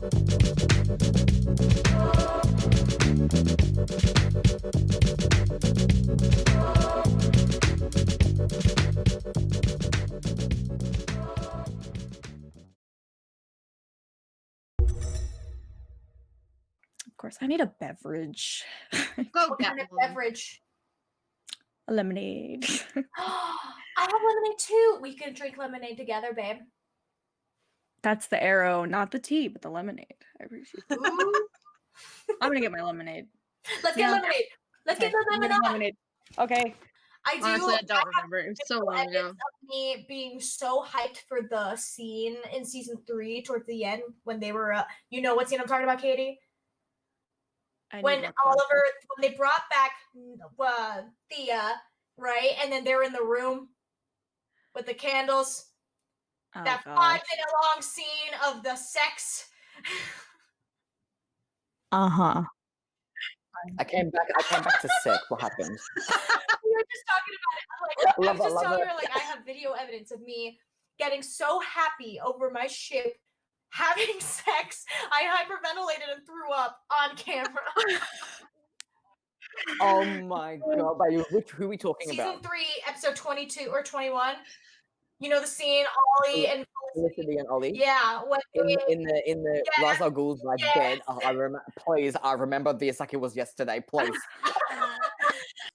Of course, I need a beverage. Go What get kind of one. beverage? A lemonade. I have lemonade too. We can drink lemonade together, babe. That's the arrow, not the tea, but the lemonade. I appreciate it. Ooh. I'm gonna get my lemonade. Let's get lemonade. Let's get the I'm getting lemonade. Okay. Honestly, I don't remember. It was so long ago. Of me being so hyped for the scene in season 3 towards the end when they were, you know what scene I'm talking about, Katie? When Oliver, when they brought back Thea, right? And then they're in the room with the candles. Oh, that 5-minute long scene of the sex. Uh-huh. I came back to sick. What happened? We were just talking about it. I was just telling her, like, I have video evidence of me getting so happy over my ship having sex. I hyperventilated and threw up on camera. Oh my god! Who are we talking about? Season 3, episode 22 or 21. You know the scene, Ollie and Felicity and Ollie. Yeah, when in the Ra's al Ghul's like bed. Oh, please, I remember this like it was yesterday. Please.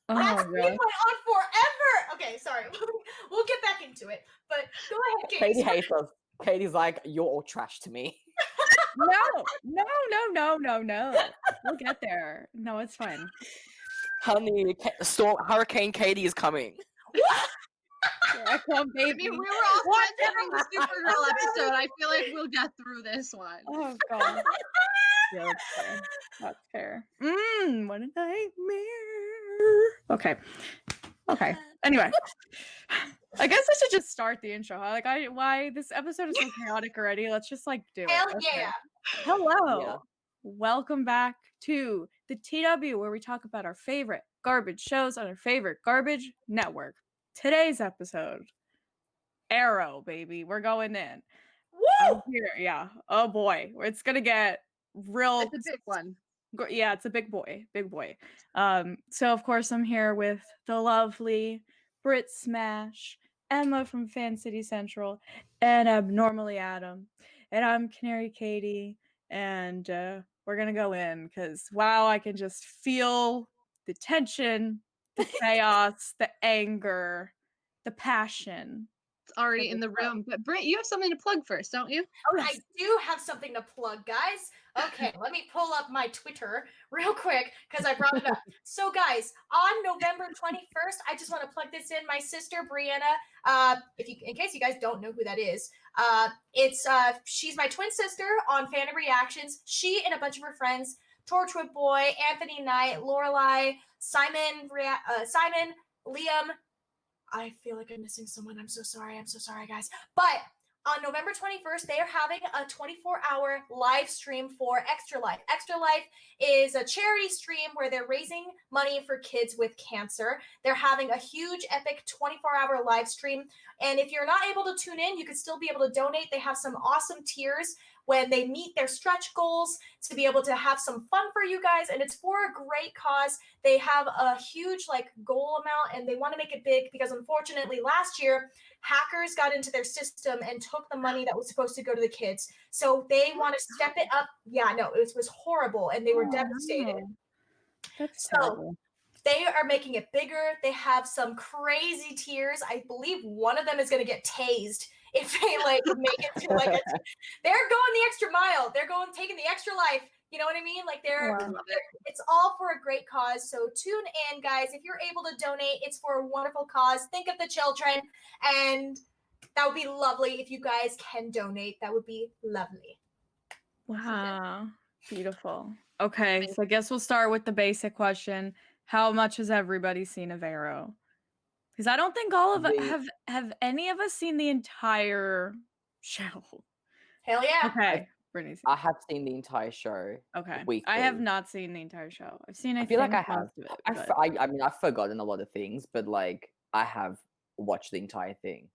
That scene went on forever. Okay, sorry. We'll get back into it. But go ahead, Katie. Katie hates us. Katie's like, you're all trash to me. No. We'll get there. No, it's fine. Honey, Hurricane Katie is coming. Yeah, come, baby. I mean, we were all during the Supergirl episode. I feel like we'll get through this one. Oh god. Yeah, that's fair. What a nightmare. Okay. Anyway, I guess I should just start the intro. Huh? Like, why this episode is so chaotic already? Let's just like do it. Hell yeah. Hello. Yeah. Welcome back to the TW, where we talk about our favorite garbage shows on our favorite garbage network. Today's episode, Arrow, baby. We're going in. Woo! Here, yeah. Oh boy, it's gonna get real. It's a big one. Yeah, it's a big boy. So of course I'm here with the lovely Brit Smash, Emma from Fan City Central, and Abnormally Adam, and I'm Canary Katie, and we're gonna go in because wow, I can just feel the tension, the chaos, the anger, the passion. It's already in the room. But Brit, you have something to plug first, don't you? Oh, I do have something to plug, guys. Okay, let me pull up my Twitter real quick because I brought it up. So, guys, on November 21st, I just want to plug this in. My sister Brianna, in case you guys don't know who that is, she's my twin sister on Fan Reactions. She and a bunch of her friends, Torchwood Boy, Anthony Knight, Lorelai, Simon, Liam. I feel like I'm missing someone. I'm so sorry, guys. But on November 21st, they are having a 24-hour live stream for Extra Life. Extra Life is a charity stream where they're raising money for kids with cancer. They're having a huge, epic 24-hour live stream. And if you're not able to tune in, you could still be able to donate. They have some awesome tiers when they meet their stretch goals to be able to have some fun for you guys. And it's for a great cause. They have a huge goal amount and they want to make it big because unfortunately last year, hackers got into their system and took the money that was supposed to go to the kids. So they want to step it up. Yeah, no, it was horrible and they were devastated. That's terrible. They are making it bigger. They have some crazy tiers. I believe one of them is going to get tased if they make it to they're going the extra mile. They're taking the extra life. You know what I mean? It's all for a great cause. So tune in, guys. If you're able to donate, it's for a wonderful cause. Think of the children, and that would be lovely if you guys can donate. That would be lovely. Wow, beautiful. Okay, so I guess we'll start with the basic question: how much has everybody seen of Arrow? Because I don't think all of us have any of us seen the entire show. Hell yeah. Okay. I have seen the entire show. Okay. Weekly. I have not seen the entire show. I've seen I feel like I have. I mean, I've forgotten a lot of things, but I have watched the entire thing.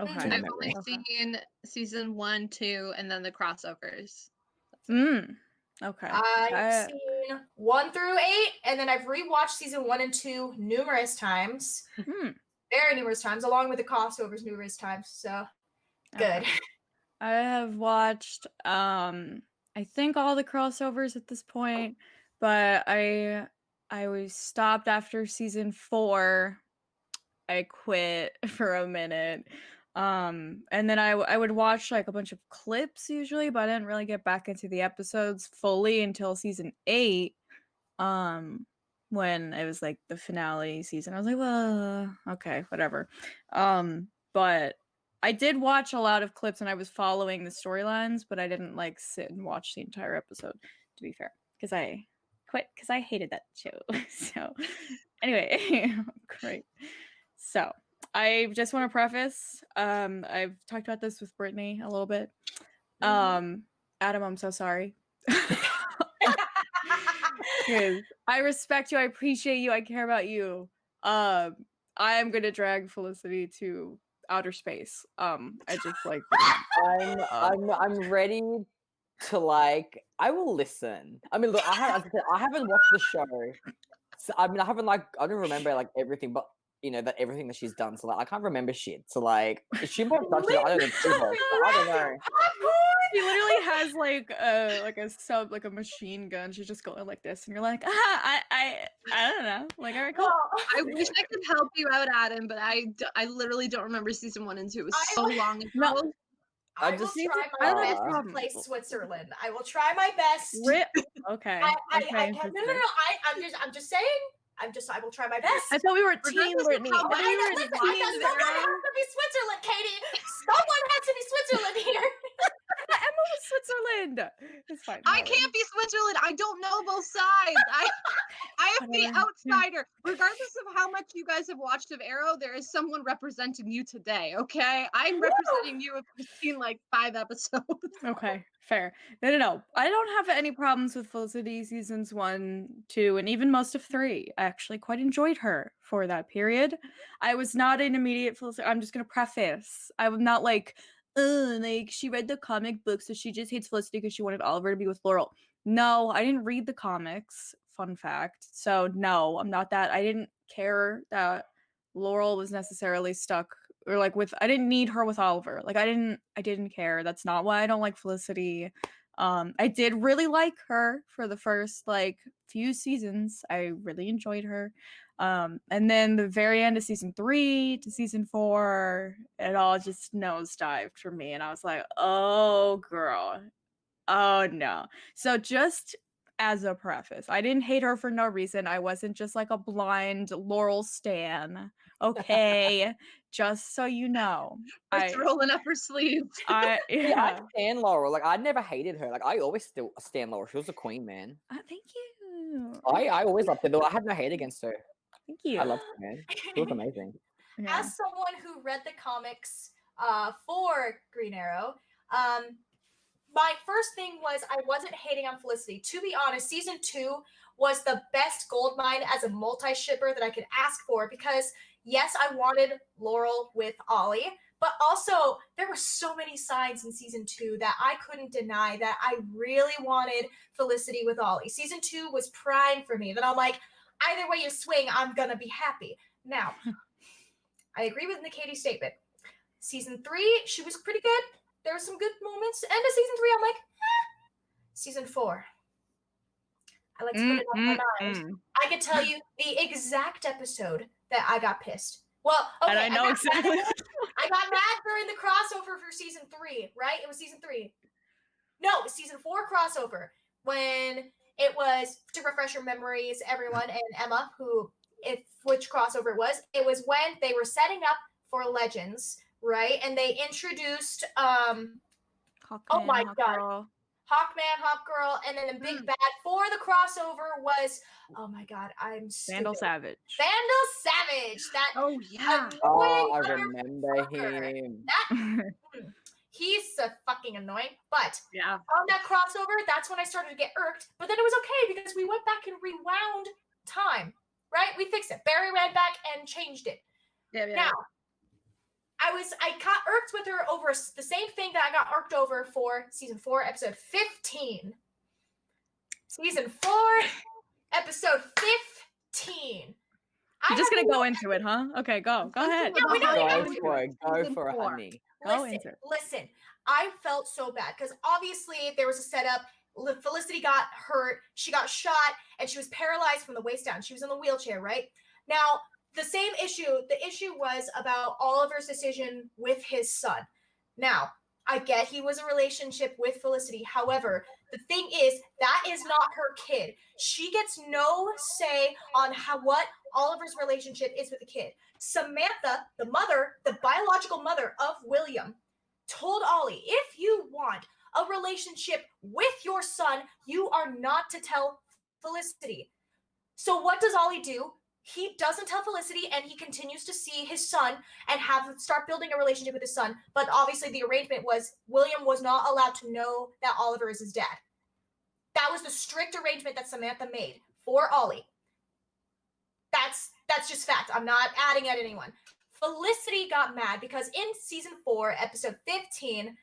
Okay. To my I've memory. only seen season 1, 2, and then the crossovers. Okay. I've seen 1 through 8, and then I've rewatched season 1 and 2 numerous times. Very numerous times, along with the crossovers numerous times. So good. Okay. I have watched I think all the crossovers at this point, but I was stopped after season 4. I quit for a minute. And then I would watch like a bunch of clips usually, but I didn't really get back into the episodes fully until season 8. When it was like the finale season. I was like, well, okay, whatever. But I did watch a lot of clips and I was following the storylines, but I didn't like sit and watch the entire episode, to be fair, because I quit because I hated that show. So anyway, great. So I just want to preface, I've talked about this with Brittany a little bit. Adam, I'm so sorry. Because I respect you, I appreciate you, I care about you. I am gonna drag Felicity to outer space. I just like I'm ready to like. I will listen. I mean, look, I haven't watched the show. So, I mean, I don't remember like everything, but you know that everything that she's done. So like, I can't remember shit. So like, she might have done shit. I don't know. I don't know. She literally has like a machine gun. She's just going like this, and you're like, I don't know. Like, all right, cool. I wish I could help you out, Adam, but I literally don't remember season 1 and 2. It was so long ago. No. I will try my best to play Switzerland. I will try my best. Okay. No. I'm just saying. I will try my best. I thought we were team Brittany. Someone has to be Switzerland, Katie. Someone has to be Switzerland here. Emma was Switzerland. It's fine. I can't be Switzerland. I don't know both sides. I am the outsider. Regardless of how much you guys have watched of Arrow, there is someone representing you today, okay? I'm representing you if you've seen like 5 episodes. Okay, fair. No. I don't have any problems with Felicity seasons 1, 2, and even most of 3. I actually quite enjoyed her for that period. I was not an immediate Felicity. I'm just gonna preface. I'm not like she read the comic book, so she just hates Felicity because she wanted Oliver to be with Laurel. No, I didn't read the comics. Fun fact. So no, I'm not that. I didn't care that Laurel was necessarily stuck or like with. I didn't need her with Oliver. Like I didn't care. That's not why I don't like Felicity. I did really like her for the first like few seasons. I really enjoyed her. And then the very end of season 3 to season 4, it all just nosedived for me. And I was like, oh girl. Oh no. So just as a preface, I didn't hate her for no reason. I wasn't just like a blind Laurel stan. Okay. Just so you know. It's rolling up her sleeves. I stand Laurel. Like I never hated her. Like I always still stand Laurel. She was a queen, man. Thank you. I always loved her though. I had no hate against her. Thank you. I loved her, man. She was amazing. Yeah. As someone who read the comics for Green Arrow, my first thing was I wasn't hating on Felicity. To be honest, season 2 was the best goldmine as a multi-shipper that I could ask for because, yes, I wanted Laurel with Ollie, but also there were so many signs in season 2 that I couldn't deny that I really wanted Felicity with Ollie. Season 2 was prime for me. That I'm like, either way you swing, I'm going to be happy. Now, I agree with Nikati's statement. Season 3, she was pretty good. There were some good moments. End of season 3, I'm like, Season 4. I like to put it on my mind. I can tell you the exact episode that I got pissed. Well, okay. And I know exactly. I got mad during the crossover for season 3, right? It was season 3. No, it was season 4 crossover. When it was, to refresh your memories, everyone, and Emma, which crossover it was when they were setting up for Legends, right? And they introduced Hawkman, oh my god. Hawkgirl. Hawkman, Hawkgirl, and then the big bad for the crossover was, oh my god, I'm stupid. Vandal Savage. Vandal Savage. That yeah. Oh, I remember him. He's so fucking annoying. But yeah, on that crossover, that's when I started to get irked. But then it was okay because we went back and rewound time, right? We fixed it. Barry ran back and changed it. Yeah. Now, I got irked with her over the same thing that I got irked over for season 4, episode 15. Season 4, episode 15. You're just gonna go into it, huh? Okay, go ahead. Yeah, we know Go for it, honey. Go into it. Listen, I felt so bad because obviously there was a setup. Felicity got hurt, she got shot, and she was paralyzed from the waist down. She was in the wheelchair, right? Now, the issue was about Oliver's decision with his son. Now, I get he was a relationship with Felicity. However, the thing is, that is not her kid. She gets no say on what Oliver's relationship is with the kid. Samantha, the mother, the biological mother of William, told Ollie, if you want a relationship with your son, you are not to tell Felicity. So what does Ollie do? He doesn't tell Felicity, and he continues to see his son and start building a relationship with his son. But obviously the arrangement was William was not allowed to know that Oliver is his dad. That was the strict arrangement that Samantha made for Ollie. That's just fact. I'm not adding at anyone. Felicity got mad because in season 4, episode 15,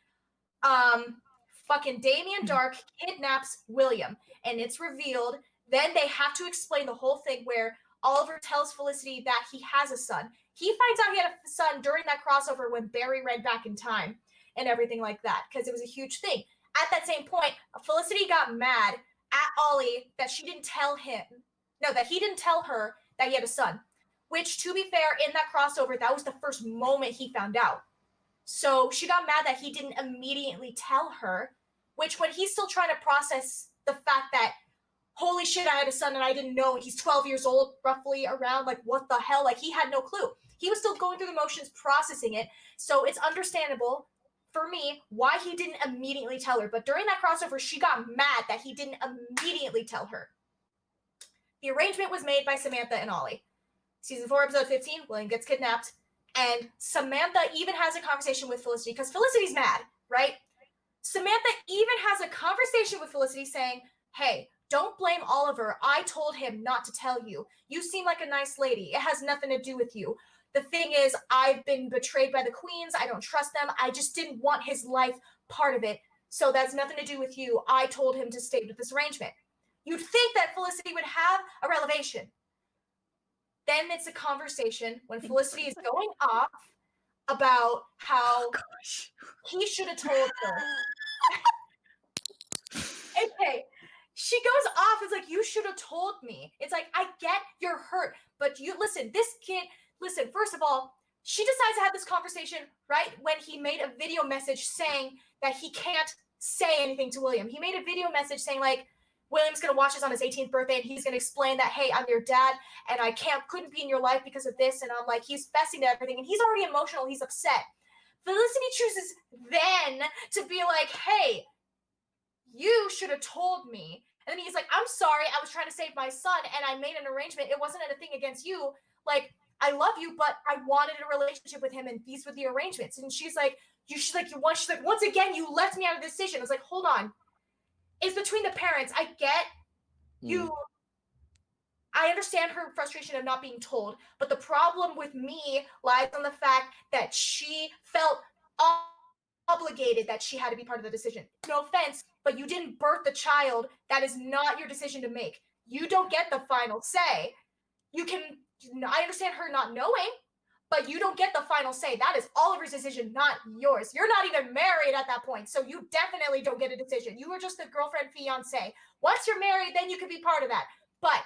fucking Damien Dark kidnaps William, and it's revealed. Then they have to explain the whole thing where Oliver tells Felicity that he has a son. He finds out he had a son during that crossover when Barry read Back in Time and everything like that, because it was a huge thing. At that same point, Felicity got mad at Ollie that he didn't tell her that he had a son, which, to be fair, in that crossover, that was the first moment he found out. So she got mad that he didn't immediately tell her, which when he's still trying to process the fact that, holy shit, I had a son and I didn't know, he's 12 years old, roughly around, like, what the hell? Like, he had no clue. He was still going through the motions, processing it. So it's understandable for me why he didn't immediately tell her. But during that crossover, she got mad that he didn't immediately tell her. The arrangement was made by Samantha and Ollie. Season 4, episode 15, William gets kidnapped. And Samantha even has a conversation with Felicity, because Felicity's mad, right? Samantha even has a conversation with Felicity saying, hey, don't blame Oliver. I told him not to tell you. You seem like a nice lady. It has nothing to do with you. The thing is, I've been betrayed by the queens. I don't trust them. I just didn't want his life part of it. So that's nothing to do with you. I told him to stay with this arrangement. You'd think that Felicity would have a revelation. Then it's a conversation when Felicity is going off about how he should have told her. Okay. She goes off. It's like, you should have told me. It's like, I get you're hurt, but listen, first of all, she decides to have this conversation right when he made a video message saying that he can't say anything to William. He made a video message saying, like, William's going to watch this on his 18th birthday, and he's going to explain that, hey, I'm your dad, and I couldn't be in your life because of this, and I'm like, he's fessing to everything, and he's already emotional, he's upset. Felicity chooses then to be like, hey, you should have told me. And then he's like, I'm sorry, I was trying to save my son, and I made an arrangement. It wasn't a thing against you. Like, I love you, but I wanted a relationship with him, and these were the arrangements. And she's like, once again, you left me out of the decision. I was like, hold on. It's between the parents. I get you. I understand her frustration of not being told, but the problem with me lies on the fact that she felt obligated that she had to be part of the decision. No offense, but you didn't birth the child. That is not your decision to make. You don't get the final say. I understand her not knowing, but you don't get the final say. That is Oliver's decision, not yours. You're not even married at that point, so you definitely don't get a decision. You were just the girlfriend, fiance. Once you're married, then you can be part of that. But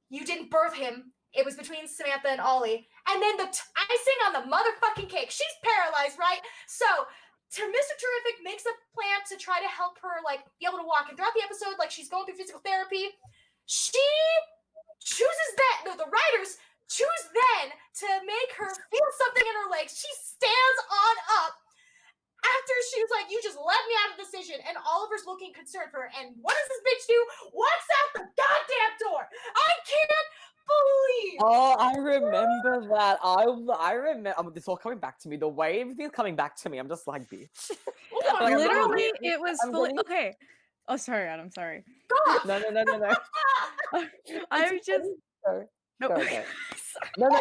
you didn't birth him. It was between Samantha and Ollie. And then the icing on the motherfucking cake. She's paralyzed, right? So Mr. Terrific makes a plan to try to help her, like, be able to walk. And throughout the episode, like, she's going through physical therapy. She chooses the writers choose then to make her feel something in her legs. She stands on up after she was like, you just let me out of the decision. And Oliver's looking concerned for her. And what does this bitch do? Walks out the goddamn door. I can't believe. Oh, I remember that. I remember. This all coming back to me. The wave is coming back to me. I'm just like, bitch. Like, literally, it was okay. Oh, sorry, Adam. Sorry. No. I'm just. Go. No, go.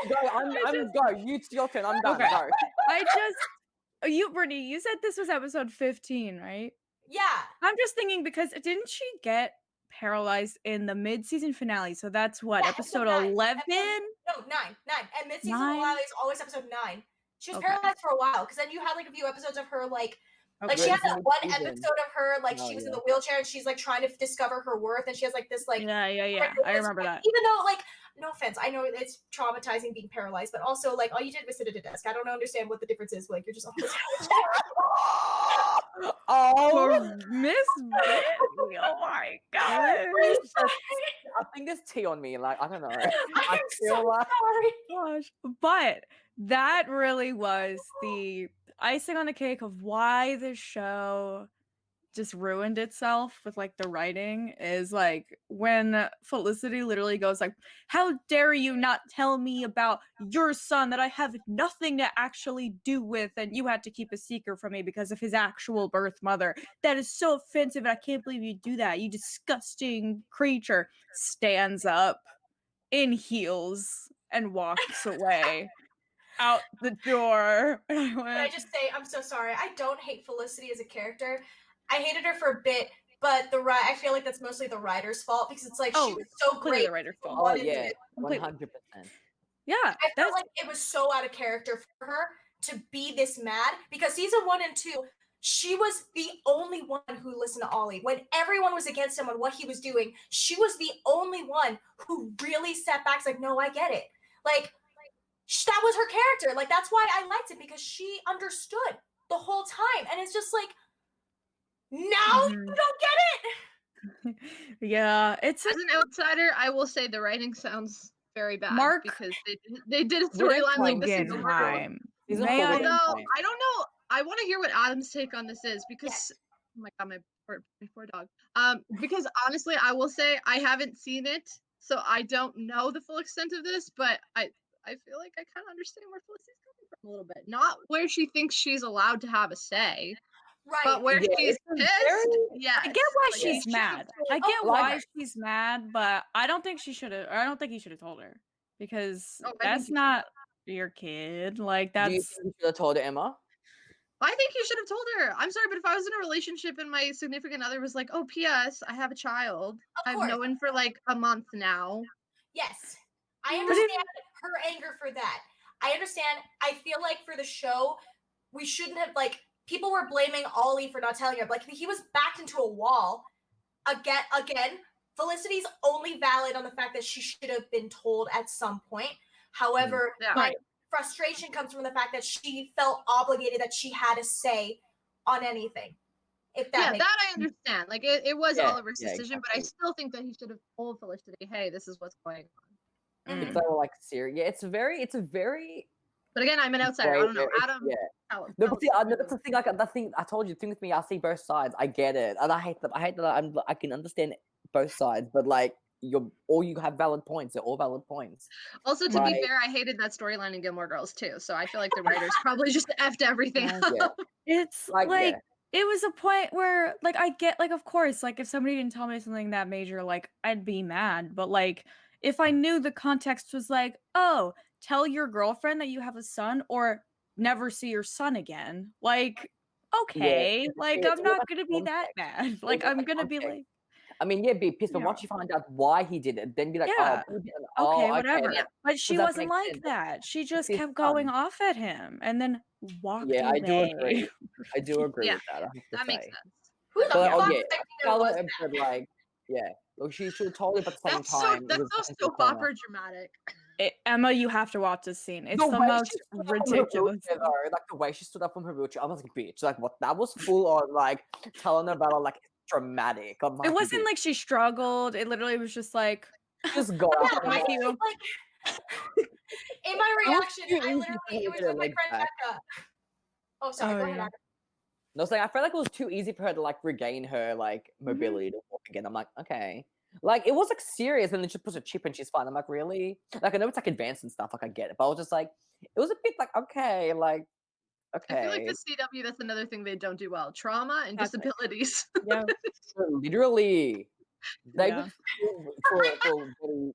Go. It's your turn. I'm done. Okay. Go. Brittany, you said this was episode 15, right? Yeah. I'm just thinking because didn't she get paralyzed in the mid-season finale? So that's what, Yeah, episode 9. 11? No, 9. And mid-season 9? finale is always episode 9. She was Okay. paralyzed for a while because then you had like a few episodes of her like Okay. she had Where's that the one mid-season? episode of her like Oh, she was in yeah. the wheelchair and she's like trying to discover her worth and she has like this like Yeah. I remember that. even though like no offense, I know it's traumatizing being paralyzed, but also like all you did was sit at a desk. I don't understand what the difference is. Like you're just always For Miss Brittany, oh my god. I think there's tea on me. Like I don't know. I'm so sorry. Gosh. But that really was the icing on the cake of why the show just ruined itself with like the writing is like when Felicity literally goes like, how dare you not tell me about your son that I have nothing to actually do with and you had to keep a secret from me because of his actual birth mother. That is so offensive and I can't believe you do that, you disgusting creature. Stands up in heels and walks away out the door. And I Can I went, just say I'm so sorry. I don't hate Felicity as a character. I hated her for a bit, but I feel like that's mostly the writer's fault because it's like she was so completely great. the writer's fault. Oh yeah, Completely. 100%. Yeah, I felt like it was so out of character for her to be this mad because season 1 and 2, she was the only one who listened to Ollie. When everyone was against him on what he was doing, she was the only one who really sat back. Like, no, I get it. Like, that was her character. Like, that's why I liked it because she understood the whole time. And it's just like, now you don't get it. Yeah, it's As an outsider, I will say the writing sounds very bad Mark because they did a storyline like this in the world. Guggenheim. Season May 4 I- was Although fine. I don't know, I want to hear what Adam's take on this is because Yes. oh my god, my poor dog. Because honestly, I will say I haven't seen it, so I don't know the full extent of this, but I feel like I kind of understand where Felicity's coming from a little bit. Not where she thinks she's allowed to have a say, Right. but where Yeah, she's it's a pissed. very- Yes. I get why Like, she's she mad. should've I told- get like- why she's mad, but I don't think she should have. I don't think he should have told her because Oh, I think that's he not your kid. Like Do you that's think you should have told Emma? I think you should have told her. I'm sorry, but if I was in a relationship and my significant other was like, "Oh, P.S. I have a child. Of I've course. known for like a month now." Yes. I But if- understand her anger for that. I understand. I feel like for the show, we shouldn't have like people were blaming Ollie for not telling her. Like he was backed into a wall. Again, Felicity's only valid on the fact that she should have been told at some point. However, Yeah. my frustration comes from the fact that she felt obligated that she had a say on anything. If that Yeah, makes that I understand. Like it was Yeah, Oliver's yeah, decision, but I exactly. still think that he should have told Felicity, "Hey, this is what's going on." Mhm. If they were like serious, yeah, it's a very But again, I'm an outsider. I don't know. very- Adam, yeah. tell No, us but see, no, that's the thing. Like that thing I told you. The thing with me, I see both sides. I get it, and I hate that. I hate that. I can understand both sides, but like you have valid points. They're all valid points. Also, to Right. be fair, I hated that storyline in Gilmore Girls too. So I feel like the writers probably just effed everything Yeah. up. Yeah. it's Like, like yeah. it was a point where like I get like of course like if somebody didn't tell me something that major like I'd be mad, but like if I knew the context was like, oh, tell your girlfriend that you have a son or never see your son again, like okay, like it's I'm all not about gonna be that mad. Like all I'm about gonna be context. like, I mean, yeah, be pissed, but Yeah. once you find out why he did it, then be like, Yeah. oh, okay, whatever. that- But she that wasn't makes like sense. that. She just his kept going son. off at him and then walked Yeah, away. I do agree. I do agree Yeah, with that. I have to That makes say. sense. Who the But like, fuck oh yeah, thinking there Charlotte was and that? Fred, like, yeah. Well, she should have told him, but at the same That's so time, it that's was so back into the soap corner. opera dramatic. Emma, you have to watch this scene. It's the way most she stood up from her ridiculous. wheelchair, though, like the way she stood up from her wheelchair, I was like, bitch, like what? That was full on like telling about it, like dramatic. I'm like, It wasn't bitch, like she struggled. It literally was just like, just got Yeah, up and I Thank think, you. like in my It was reaction, too I easy literally for her it to was get her with my legs friend back. Becca. Oh, sorry. Oh, Go ahead. yeah. Adam. I was like, I felt like it was too easy for her to like regain her like Mm-hmm. mobility to walk again. I'm like, okay. Like it was like serious, and then she puts a chip and she's fine. I'm like, really? Like I know it's like advanced and stuff, like I get it, but I was just like, it was a bit like, okay, like, okay. I feel like the CW, that's another thing they don't do well: trauma and Toxic. disabilities. Yeah. Literally, they Yeah. just for getting,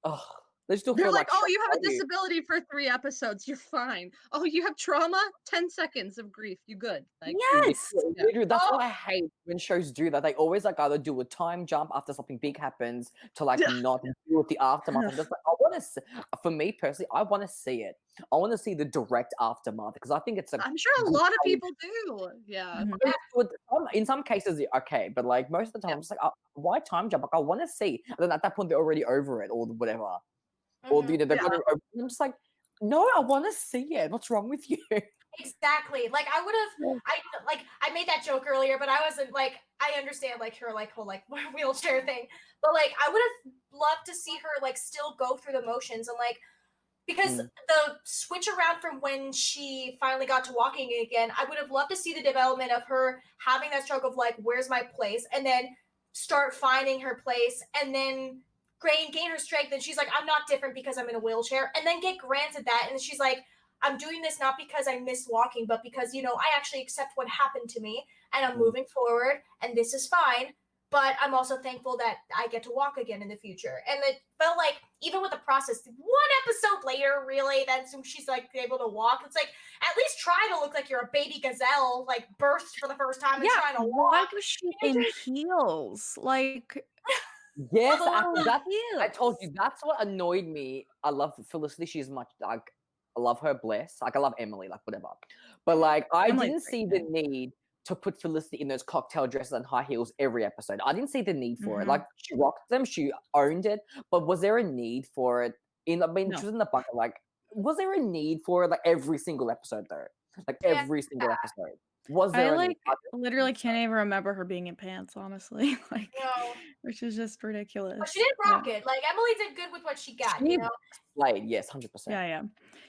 oh, They still They're feel like, oh, "Shut you have a up, you." disability for 3 episodes. You're fine. Oh, you have trauma? 10 seconds of grief. You good. Like, Yes. Yeah. Literally, that's Oh. what I hate when shows do that. They always like either do a time jump after something big happens to like Yeah. not deal with the aftermath. I'm just like, I want to. For me personally, I want to see it. I want to see the direct aftermath because I think it's a. I'm sure a good lot of way people do. Yeah. Mhm. In some cases, okay, but like most of the time, Yeah. I'm just like, why time jump? Like, I want to see. And then at that point, they're already over it or whatever, or Mhm. they're Yeah. gonna. I'm just like, no, I want to see it. What's wrong with you? Exactly. Like I would have, I made that joke earlier, but I wasn't like, I understand like her like whole like wheelchair thing, but like I would have loved to see her like still go through the motions and like because the switch around from when she finally got to walking again, I would have loved to see the development of her having that struggle of like, where's my place, and then start finding her place, and then gain her strength, and she's like, I'm not different because I'm in a wheelchair, and then get granted that, and she's like, I'm doing this not because I miss walking, but because, you know, I actually accept what happened to me and I'm moving forward and this is fine. But I'm also thankful that I get to walk again in the future. And it felt like, even with the process, one episode later, really, that she's like able to walk, it's like, at least try to look like you're a baby gazelle, like birthed for the first time and Yeah, trying to why walk. was she in heels? Like, Yes, oh, I told heels. you that's what annoyed me. I love Felicity. She's much like I love her, bless. Like I love Emily, like whatever. But like I Emily's didn't great, see the need to put Felicity in those cocktail dresses and high heels every episode. I didn't see the need for it. Mhm. Like she rocked them, she owned it. But was there a need for it? I mean, No. she was in the bucket. Like, was there a need for it? Like every single episode, though. Like every single episode. Was there I a like need? I literally think so. can't even remember her being in pants, honestly. Like, No. which is just ridiculous. But she did rock it. Like, Emily did good with what she got, you She know? played, yes, 100%. Yeah.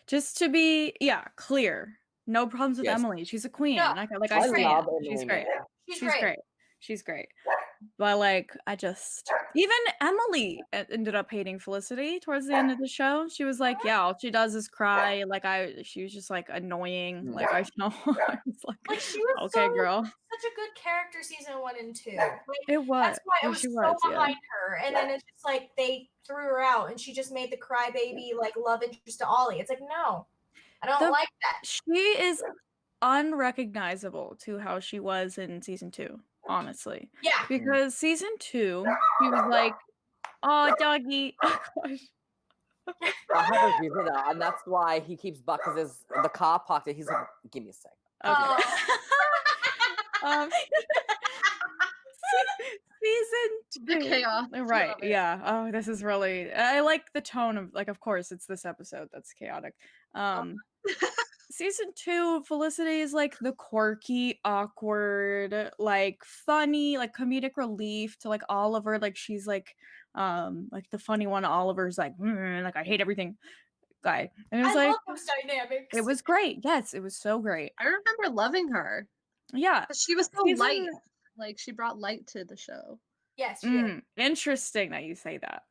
Just to be, clear. No problems with Yes. Emily. She's a queen. No, I I stand. love She's Emily, great. man. She's great. She's great. But like, even Emily ended up hating Felicity towards the end of the show. She was like, yeah, all she does is cry. Like she was just like annoying. Like I know. I was Like she was okay, girl. such a good character season 1 and 2. Like, It was. that's why I was She so was, yeah. behind her. And then it's just like they threw her out and she just made the crybaby like love interest to Ollie. It's like, no, I don't like that. She is unrecognizable to how she was in season 2, honestly. Yeah. Because season 2, she was like, oh, doggy. Oh, gosh. I have a review that, and that's why he keeps back because there's the car parked there. He's like, give me a sec. Okay. Season 2. The chaos. Right, Love it. yeah. Oh, this is really, I like the tone of, like, of course, it's this episode that's chaotic. Season 2, Felicity is like the quirky, awkward, like funny, like comedic relief to like Oliver. Like she's like the funny one. Oliver's like I hate everything guy. And it was I like love those dynamics. it was great. Yes, it was so great. I remember loving her. Yeah. She was so Season- light. Like she brought light to the show. Yes, she did. Interesting that you say that.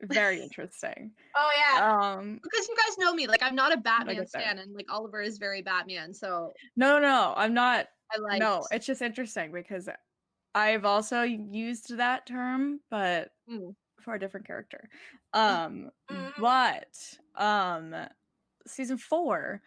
Very interesting. Oh yeah. Because you guys know me, like I'm not a Batman get there. stan, and like Oliver is very Batman, so No, I'm not. I like. No, it's just interesting because I've also used that term, but for a different character. But season 4,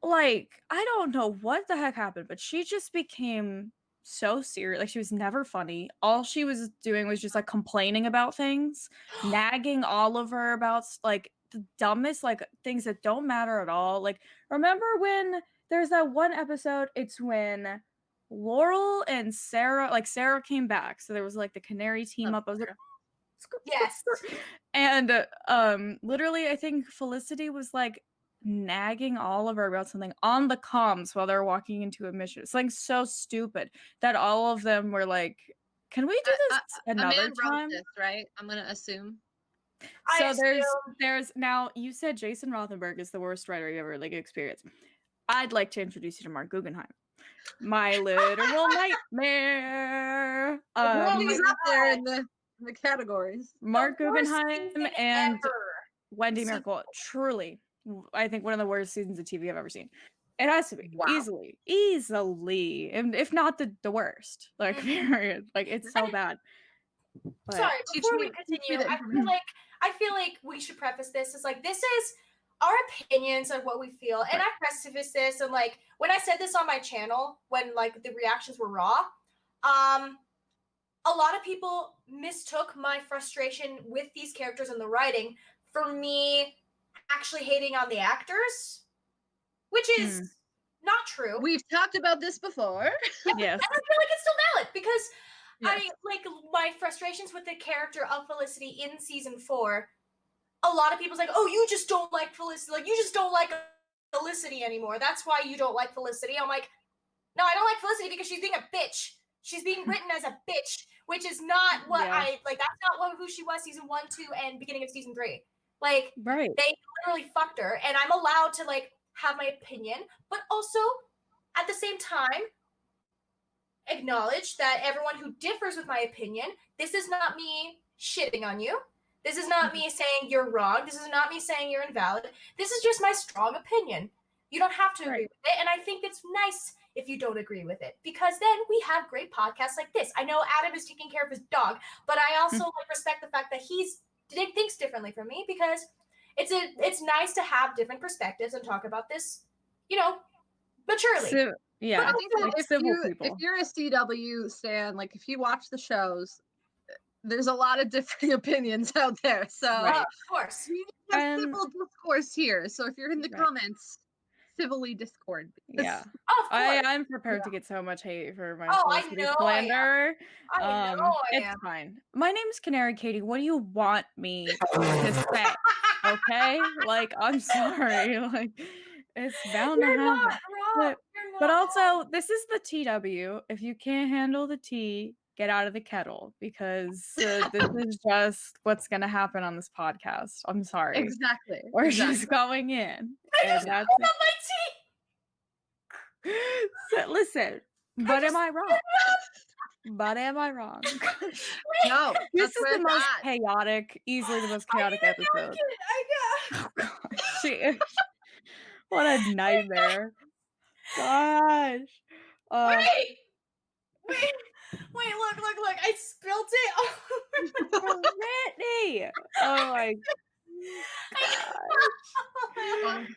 like I don't know what the heck happened, but she just became so serious. Like she was never funny. All she was doing was just like complaining about things, nagging Oliver about like the dumbest like things that don't matter at all. Like remember when there's that one episode, it's when Laurel and Sarah came back. So there was like the Canary team up. I was like, Yes. and literally I think Felicity was like nagging Oliver about something on the comms while they're walking into a mission. It's like so stupid that all of them were like, can we do this another a man time? wrote this, right? I'm gonna assume. So there's now you said Jason Rothenberg is the worst writer you ever like experienced. I'd like to introduce you to Mark Guggenheim. My literal nightmare. He's up there in the categories. Mark The worst Guggenheim season and ever. Wendy Miracle. Truly, I think one of the worst seasons of TV I've ever seen. It has to be easily, and if not the worst. Like period. Like it's so bad. But Sorry, before we continue, I feel like I feel like we should preface this as like, this is our opinions on what we feel. And I prefaced this, and like when I said this on my channel, when like the reactions were raw, a lot of people mistook my frustration with these characters and the writing for me actually hating on the actors, which is not true. We've talked about this before. Yes. And I feel like it's still valid because Yes. I like my frustrations with the character of Felicity in season 4. A lot of people's like, oh, you just don't like Felicity. Like, you just don't like Felicity anymore. That's why you don't like Felicity. I'm like, no, I don't like Felicity because she's being a bitch. She's being written as a bitch, which is not what I like. That's not who she was season 1, 2, and beginning of season 3. Like, Right. they literally fucked her, and I'm allowed to like have my opinion, but also at the same time acknowledge that everyone who differs with my opinion, this is not me shitting on you. This is not me saying you're wrong. This is not me saying you're invalid. This is just my strong opinion. You don't have to agree with it. And I think it's nice if you don't agree with it, because then we have great podcasts like this. I know Adam is taking care of his dog, but I also like respect the fact that he thinks differently from me, because it's nice to have different perspectives and talk about this, you know, maturely. So, yeah, I think that like if civil you people. if you're a CW stan, like if you watch the shows, there's a lot of different opinions out there. So Of course. we have And- civil discourse here. So if you're in the Right. comments, civilly discord. because- Yeah. Of course. I'm prepared to get so much hate for my Oh, I Felicity know I am. slander. I know I It's am. fine. My name's Canary Katie. What do you want me to say? Okay? Like, I'm sorry. Like, it's bound You're to not happen. wrong. You're But not wrong. also, this is the TW. If you can't handle the tea, get out of the kettle, because this is just what's going to happen on this podcast. I'm sorry. Exactly. We're exactly. just going in. I And just that's spilled my tea. it. So, listen, but am I wrong? But am I wrong? No, This that's is where the it's most at. chaotic, easily the most chaotic I didn't episode. like it. I know. Oh, gosh. What a nightmare. Gosh. Wait, look. I spilled it. Brittany. Oh my gosh.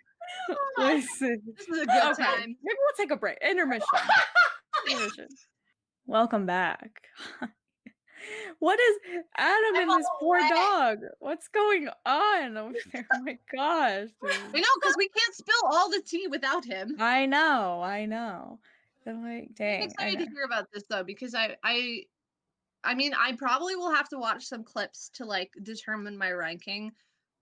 Listen. This is a good Okay, time. maybe we'll take a break. Intermission. Intermission. Welcome back. What is Adam and I'm this all poor wet. dog? What's going on over there? Oh my gosh. I know, because we can't spill all the tea without him. I know. I'm like, I'm dang. I excited know. to hear about this though, because I mean, I probably will have to watch some clips to like determine my ranking,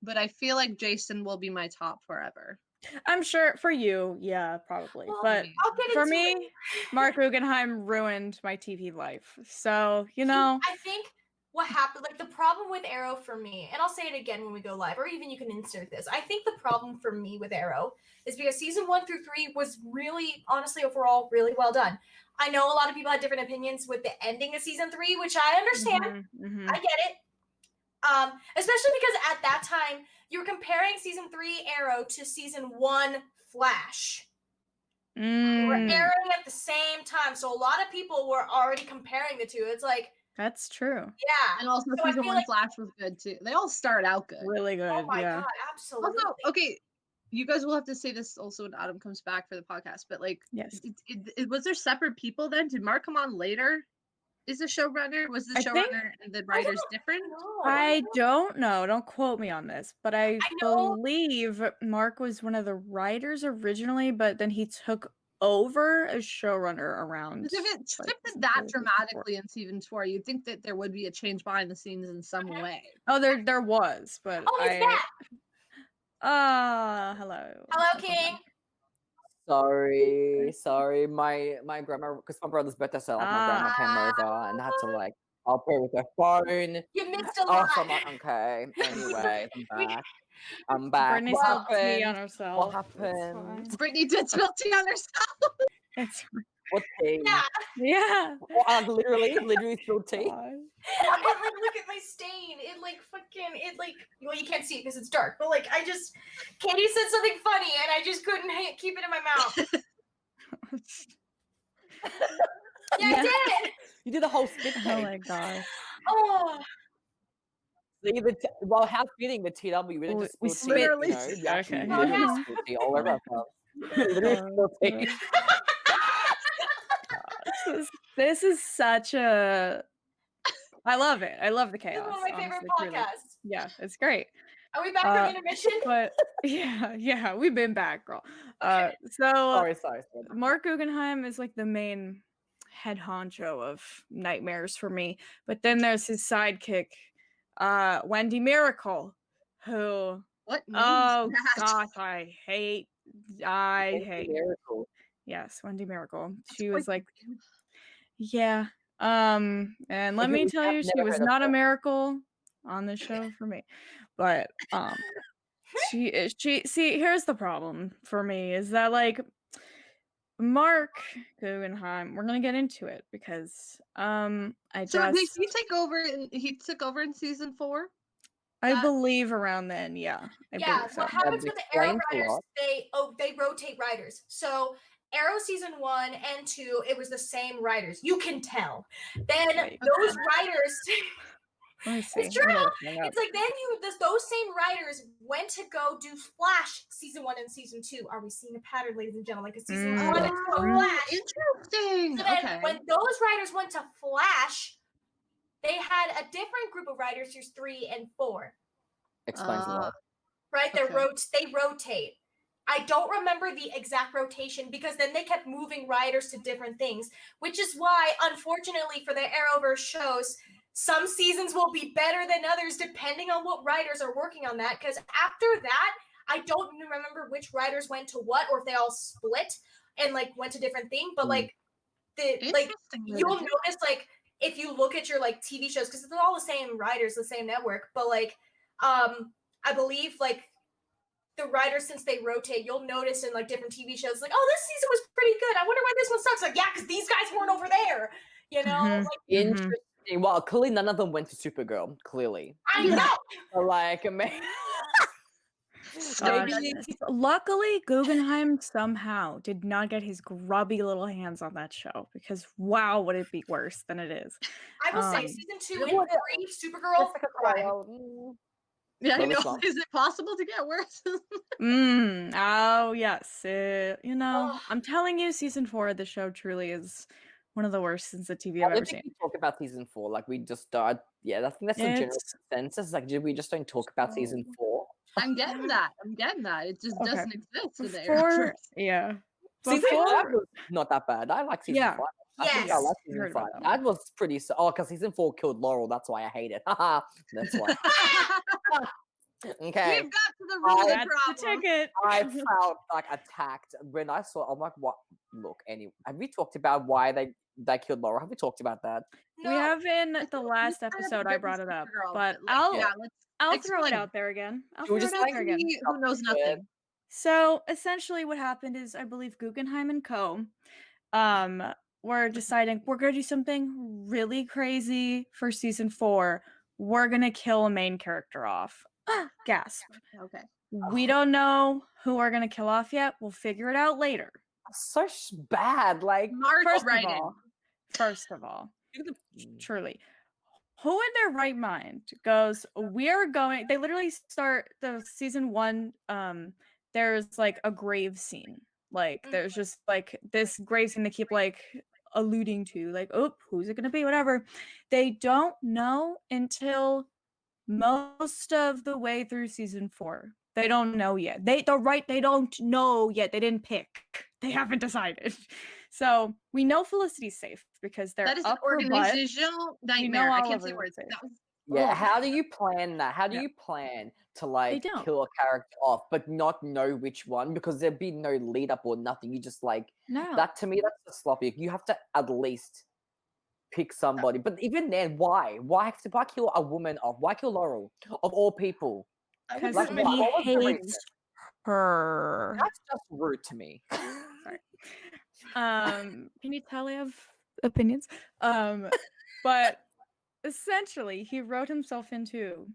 but I feel like Jason will be my top forever. I'm sure for you, yeah, probably. Well, But I'll get for into me, it. Mark Guggenheim ruined my TV life. So, you know, I think what happened, like the problem with Arrow for me, and I'll say it again when we go live, or even you can insert this. I think the problem for me with Arrow is because season 1 through 3 was really, honestly, overall, really well done. I know a lot of people had different opinions with the ending of season 3, which I understand. mhm. I get it. Especially because at that time you were comparing season 3 Arrow to season 1 Flash. They were Mm, airing at the same time, so a lot of people were already comparing the two. It's like, that's true. yeah, And also So I season feel 1 like- Flash was good too. They all start out good. Really good. oh my yeah. god, absolutely. Also, okay, you guys will have to say this also when Adam comes back for the podcast, but like, Yes. was there separate people then? Did Mark come on later? Is the showrunner? Was the I think- showrunner and the writers different? No. I don't know. Don't quote me on this, but I know- believe Mark was one of the writers originally, but then he took over as showrunner around. Because if it like, shifted season that 3 or season 4. dramatically in season 4, you'd think that there would be a change behind the scenes in some way. Oh, there was, but Oh, he's back. Hello. Hello, King. Sorry. My grandma, because my brother's birthday, so like, my grandma came over and I had to like help her with her phone. You missed a Oh, lot. so I'm like, okay. Anyway, I'm back. Brittany What spilled tea on happened? herself. What It's happened? fine. Brittany did spill tea on herself. It's fine. What tea? Yeah. Yeah. Literally spilled tea. God. And like, look at my stain. Well, you can't see it because it's dark, but like, Katie said something funny and I just couldn't keep it in my mouth. Yeah, I did. You did the whole spit Oh thing. my gosh. Oh, See, well, how fitting the TW. We didn't just We spill tea, literally you know. We actually okay. literally Oh, spill tea all over ourselves. Literally spill tea. This is such a. I love it. I love the This is chaos. one of my favorite Honestly, truly. podcasts. Yeah, it's great. Are we back from intermission? But yeah, we've been back, girl. Okay. So Sorry. Mark Guggenheim is like the main head honcho of nightmares for me. But then there's his sidekick, Wendy Miracle, who What means oh that? gosh, I hate. Miracle. Yes, Wendy Miracle. That's She was quite like, the name. yeah. And let Okay, me tell I've you, she never was heard of not a her. miracle on the show for me. But she see, here's the problem for me is that like Mark Guggenheim, we're gonna get into it because I So did just he take over? He took over in season 4. I that- believe around then, yeah. I Yeah, believe so. what happens with the Arrow explains a writers? lot. They rotate writers. So Arrow season 1 and 2, it was the same writers. You can tell. Then Wait. those writers. Let me see. It's true. I gotta look it up. It's like then those same writers went to go do Flash season 1 and season 2. Are we seeing a pattern, ladies and gentlemen? Because season 1 is Oh, Flash. interesting. So then Okay. when those writers went to Flash, they had a different group of writers, here's 3 and 4. Explains a lot. Right? Okay. They rotate. I don't remember the exact rotation because then they kept moving writers to different things, which is why, unfortunately, for the Arrowverse shows, some seasons will be better than others depending on what writers are working on that. Because after that, I don't remember which writers went to what or if they all split and like went to different things. But like Interesting. you'll notice like if you look at your like TV shows because they're all the same writers, the same network, but like I believe like the writers since they rotate, you'll notice in like different TV shows like, oh, this season was pretty good. I wonder why this one sucks. Like, yeah, because these guys weren't over there. You know, Mhm. like Interesting. Well, clearly none of them went to Supergirl. Clearly, I know. So, like, maybe Luckily, Guggenheim somehow did not get his grubby little hands on that show because wow, would it be worse than it is? I will say season 2 and 3, Supergirl. Yeah, I Well, know. it's not. Is it possible to get worse? Oh yes. You know, Ugh. I'm telling you, season 4 of the show truly is one of the worst since the TV I I've don't ever seen. think we talk about season 4. Like, we just died. Yeah, I think that's the general It's consensus. Like, we just don't talk about season 4. I'm getting that. It just Okay. doesn't exist in the before, Arrowverse. yeah. Season 5 Before, was not that bad. I like season Yeah. 5. I think I Yes. like I season heard 5. about that That was pretty. Because season 4 killed Laurel. That's why I hate it. Haha. That's why. Okay. We've got to the root of the that's the problem. ticket. I felt like attacked when I saw. I'm like, what? Look, anyway, have we talked about why they killed Laurel? Have we talked about that? No. We have in I the think last we said episode I brought it up, Supergirl, but like, I'll yeah, let's throw it explain. out there again. I'll Should we throw just, it out like, there again. Me, who knows nothing. So essentially what happened is I believe Guggenheim and Co. Were deciding we're gonna do something really crazy for season 4. We're gonna kill a main character off. Gasp. Okay. We don't know who we're gonna kill off yet. We'll figure it out later. so bad. Like, March writing. First of all, truly, who in their right mind goes, we're going, they literally start the season 1, there's like a grave scene. Like there's just like this grave scene they keep like alluding to, like, oh, who's it gonna be? Whatever. They don't know until most of the way through season 4. They don't know yet. They don't know yet. They didn't pick. They haven't decided. So we know Felicity's safe because they're That is an up her butt. organizational nightmare. I can't Oliver's say words. safe. That was yeah, Oh. how do you plan that? How do Yeah. you plan to like don't. kill a character off, but not know which one? Because there'd be no lead up or nothing. You just like No. that. To me, that's just sloppy. You have to at least pick somebody. But even then, why? Why kill a woman off? Why kill Laurel of all people? Because Like, he what was the reason? hates her. That's just rude to me. Sorry. Can you tell I have opinions? But essentially he wrote himself into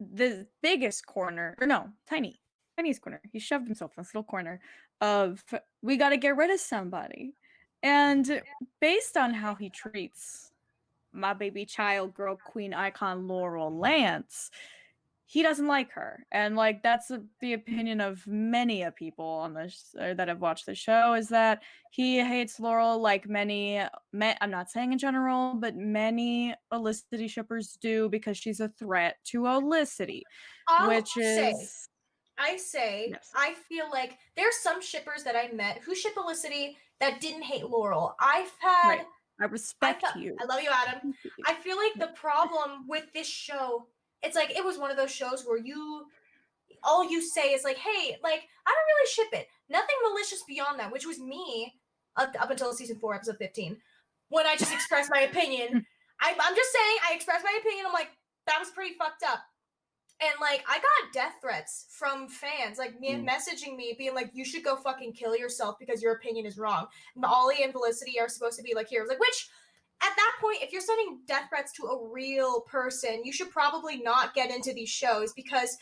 the biggest corner, or no, tiniest corner. He shoved himself in this little corner of we got to get rid of somebody. And based on how he treats my baby child girl queen icon Laurel Lance, he doesn't like her. And like that's the opinion of many people on this that have watched the show, is that he hates Laurel like many I'm not saying in general, but many Olicity shippers do, because she's a threat to Olicity, which is I say, yes. I feel like there's some shippers that I met who ship Olicity that didn't hate Laurel. I've had Right. I respect you. I love you, Adam. I feel like the problem with this show, it's like it was one of those shows where all you say is like, hey, like, I don't really ship it. Nothing malicious beyond that, which was me up until season 4, episode 15, when I just expressed my opinion. I'm just saying, I expressed my opinion. I'm like, that was pretty fucked up. And like, I got death threats from fans, like messaging me, being like, "You should go fucking kill yourself because your opinion is wrong." And Ollie and Felicity are supposed to be like heroes, like, which at that point, if you're sending death threats to a real person, you should probably not get into these shows, because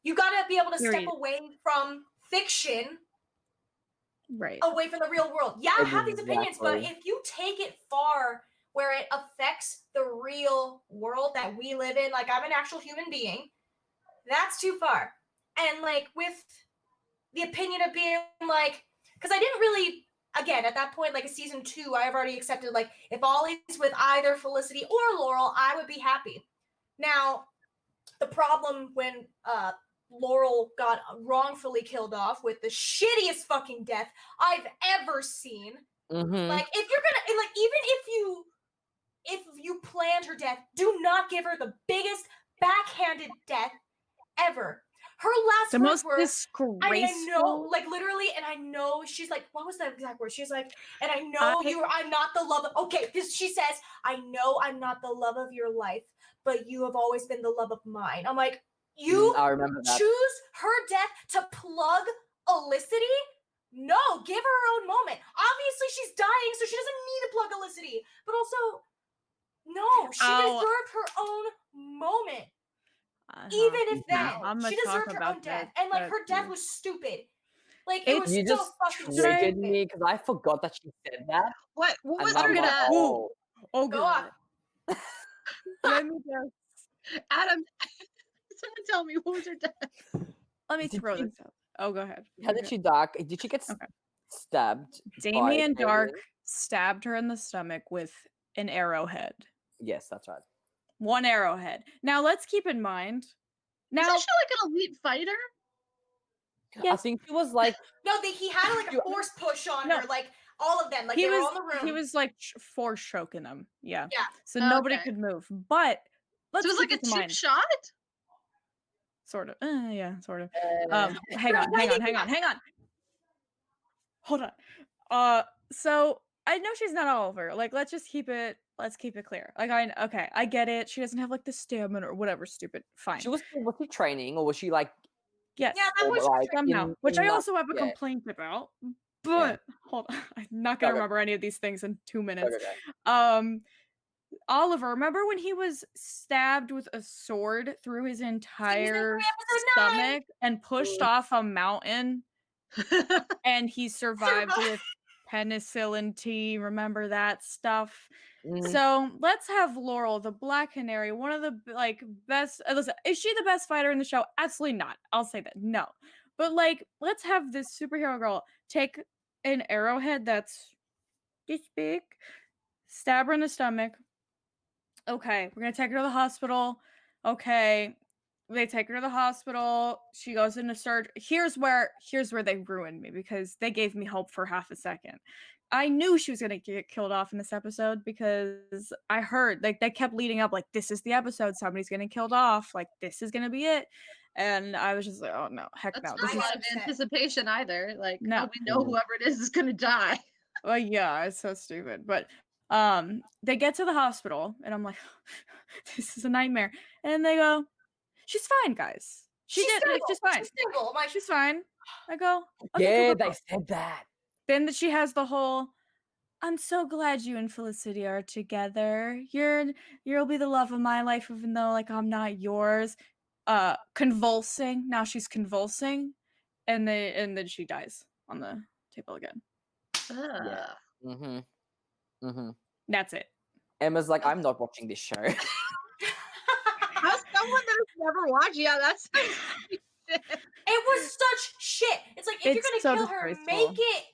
you gotta be able to step away from fiction, right, away from the real world. Yeah, I have these opinions, but if you take it far where it affects the real world that we live in, like I'm an actual human being, that's too far. And like with the opinion of being like, because I didn't really, again, at that point, like a season 2, I've already accepted, like, if Ollie's with either Felicity or Laurel, I would be happy. Now, the problem when Laurel got wrongfully killed off with the shittiest fucking death I've ever seen. Like, if you're gonna, like, even if you planned her death, do not give her the biggest backhanded death ever. Her last words were, disgraceful. I know, like literally, and I know she's like, what was the exact word? She's like, and I know I'm not the love of, okay, because she says, I know I'm not the love of your life, but you have always been the love of mine. I'm like, you choose her death to plug Olicity? No, give her her own moment. Obviously, she's dying, so she doesn't need to plug Olicity. But also, no, she deserved her own moment. Even if then, she deserved her own death. And like, her death was stupid. Like, it was so fucking stupid. You triggered me because I forgot that she said that. What was her death? Oh, go on. Let me guess. Adam, someone tell me, what was her death? Let me throw this out. Oh, go ahead. How did she die? Did she get stabbed? Damien Dark stabbed her in the stomach with an arrowhead. Yes, that's right. One arrowhead. Now, let's keep in mind. Now, isn't she like an elite fighter? Yes. I think he was like... No, he had like a force push on her, like all of them. Like they were all in the room. He was like force choking them. Yeah. Yeah. So nobody could move. But let's so it was like a cheap shot? Sort of. Yeah, sort of. Hang on. Hold on. So I know she's not Oliver. Like, let's keep it clear. Like, I get it. She doesn't have like the stamina or whatever stupid. Fine. Was she training, or was she like... Yes. Yeah, that was like, somehow. Which I also have a complaint about. But hold on. I'm not gonna remember any of these things in 2 minutes. Okay. Oliver, remember when he was stabbed with a sword through his entire stomach and pushed off a mountain? And he survived with penicillin tea. Remember that stuff? So let's have Laurel, the Black Canary, one of the like best. Listen, is she the best fighter in the show? Absolutely not. I'll say that. No. But like, let's have this superhero girl take an arrowhead that's this big, stab her in the stomach. Okay, we're gonna take her to the hospital. Okay, they take her to the hospital. She goes into surgery. Here's where they ruined me, because they gave me hope for half a second. I knew she was gonna get killed off in this episode, because I heard like they kept leading up, like, this is the episode, somebody's getting killed off, like this is gonna be it. And I was just like, oh no, heck no. That's not a lot of anticipation either. Like, no, we know whoever it is gonna die. Well, yeah, it's so stupid. But they get to the hospital and I'm like, this is a nightmare. And they go, she's fine, guys. She's fine. She's single. Like, she's fine. I go, okay, they said that. Then she has the whole, I'm so glad you and Felicity are together. You'll be the love of my life, even though like I'm not yours. Convulsing. Now she's convulsing, and then she dies on the table again. Yeah. That's it. Emma's like, I'm not watching this show. As someone that has never watched, yeah, that's It was such shit. It's like, if you're It's gonna so kill her, disgraceful. make it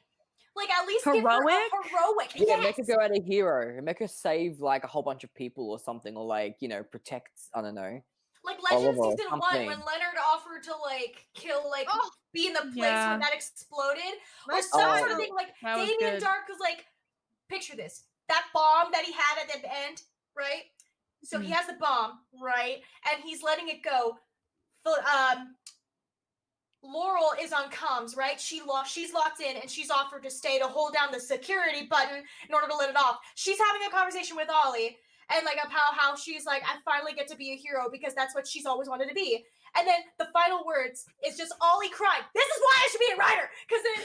like at least give her a Heroic? heroic. Yeah, Yes. make her go out a hero. Make her save like a whole bunch of people or something, or like, protect, I don't know. Like Legend Oliver, season 1 when something. Leonard offered to like kill like Oh, be in the place Yeah. when that exploded. Or that's some Oh. sort of thing. Like That was Damien good. Dark was like, picture this. That bomb that he had at the end, right? So he has the bomb, right? And he's letting it go. Laurel is on comms, right? She's locked in and she's offered to stay to hold down the security button in order to let it off. She's having a conversation with Ollie and like about how she's like, I finally get to be a hero because that's what she's always wanted to be. And then the final words is just Ollie crying. This is why I should be a writer. Because then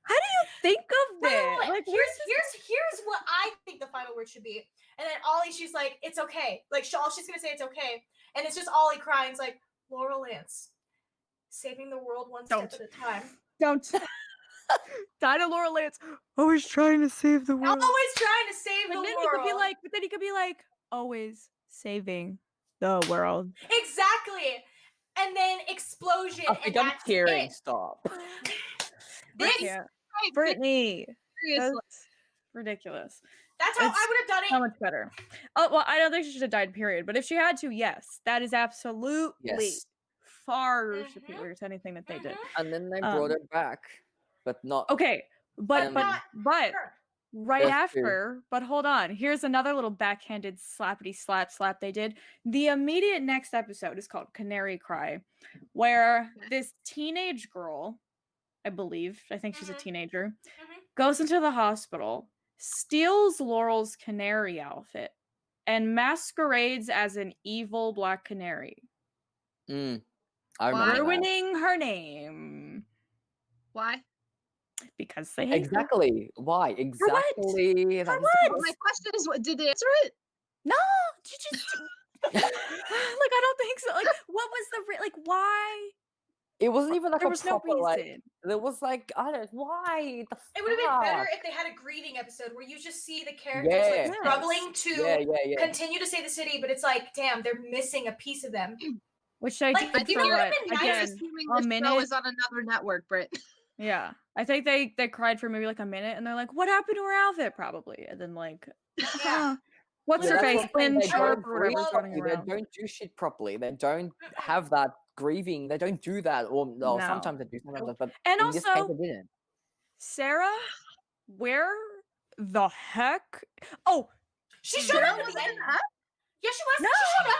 How do you think of wait, that? wait, Like, here's what I think the final word should be. And then Ollie, she's like, it's okay. Like all she's gonna say, it's okay. And it's just Ollie crying. It's like, Laurel Lance, saving the world one step at a time. don't Dinah Laurel Lance always trying to save the world. Always trying to save But the then world. he could be like, always saving the world. Exactly. And then explosion. I and think I'm that's hearing. it. Stop. This, Yeah. right, Brittany. seriously. That's ridiculous. that's how It's I would have done it. So much better. Oh, well, I don't think she should have died, period. But if she had to, yes. That is absolutely Yes. far Mhm. superior to anything that they did. Mhm. And then they brought it back, but not. Okay, but not her. right That's true. after, but hold on. Here's another little backhanded slappity slap they did. The immediate next episode is called Canary Cry, where this teenage girl, I think she's a Mhm. teenager, Mhm. goes into the hospital, steals Laurel's canary outfit, and masquerades as an evil black canary, I remember that. ruining her name Why? because they hate her. Exactly. Why? Exactly. For that is what? the My question is, what did they answer it? No, she just like I don't think so. Like, what was the like? Why? It wasn't even like There a was no proper like. reason. There was like, I don't. Why the It would have been better fuck? if they had a greeting episode where you just see the characters Yeah. like struggling to Yeah. continue to save the city, but it's like, damn, they're missing a piece of them. Which I Like, did I think for it would've what? been nice Again, Assuming a the show minute. is on another network, Brit. Yeah, I think they cried for maybe like a minute, and they're like, "What happened to her outfit?" Probably, and then like, Yeah. what's Yeah, her that's face? what I'm saying, Lynn they Sharp don't or whatever's grieve running properly, around. They don't do shit properly. They don't have that grieving. They don't do that. Or no, No. sometimes they do. Sometimes, but And in this case, also, they didn't. Sarah, where the heck? Oh, She showed up at was the in end. that? Yeah, she was. No. She showed up.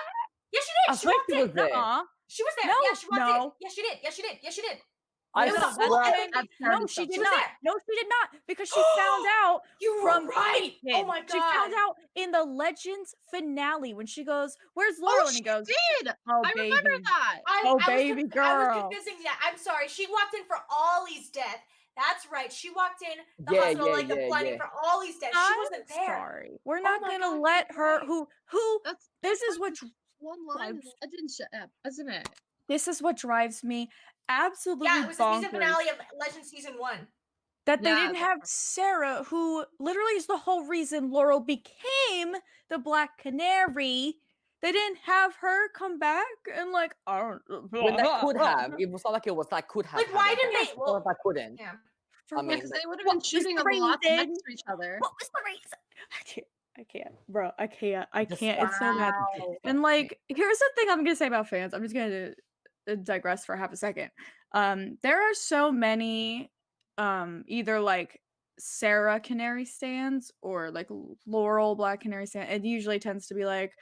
Yeah, she I did. She swear walked she in. was there. nuh-uh. She was there. No, Yeah, she walked in. no. Yeah, she did. Yeah, she did. Yeah, she did. I It was a whole swear. epic- That's No, Sarah's she stuff. did She was not. there. No, she did not, because she found out You were from right. Oh Ethan. my god. She found out in the Legends finale when she goes, "Where's Laurel?" Oh, and he she goes, did. "Oh, I baby." remember that. Oh, I baby I was girl. confusing that. I'm sorry. She walked in for Ollie's death. That's right. She walked in the Yeah, hospital yeah, like the yeah, blinding yeah. for Ollie's death. She I'm wasn't there. sorry. We're Oh not my gonna God, let you're her. right. Who? That's This is what. one line in the Legend isn't it? This is what drives me absolutely Yeah, it was the season bonkers. finale of Legend season 1. That they Yeah, didn't that's have Sarah, who literally is the whole reason Laurel became the Black Canary. They didn't have her come back and like, I don't. When they could have, it was not like it was like could have. Like, why didn't they? It's not like they couldn't. Yeah. For I mean, Because they would have what been was shooting the a lot reason? next to each other. What was the reason? I can't, bro. I can't. Just It's so bad. Wow. And like, here's the thing I'm gonna say about fans. I'm just gonna digress for half a second. There are so many, either like Sarah Canary stands or like Laurel Black Canary stand. It usually tends to be like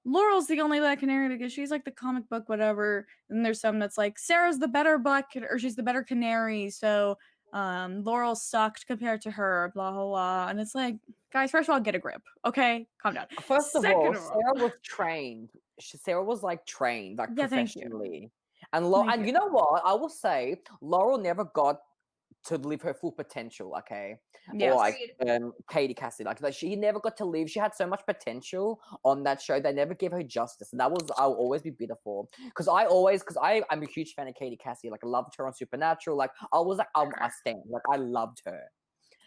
Laurel's the only Black Canary because she's like the comic book whatever. And there's some that's like Sarah's the better or she's the better Canary. So Laurel sucked compared to her. Blah blah blah. And it's like, guys, first of all, get a grip. Okay, calm down. First of all, Second of all- Sarah was trained. Sarah was like trained, like Yeah, thank you. professionally. And Thank and you. you know what? I will say Laurel never got to live her full potential. Okay, Yes. or like Agreed. Katie Cassidy, like she never got to live. She had so much potential on that show. They never gave her justice, and that was I'll always be bitter for. Because I'm a huge fan of Katie Cassidy. Like I loved her on Supernatural. Like I was like I stand. Like I loved her.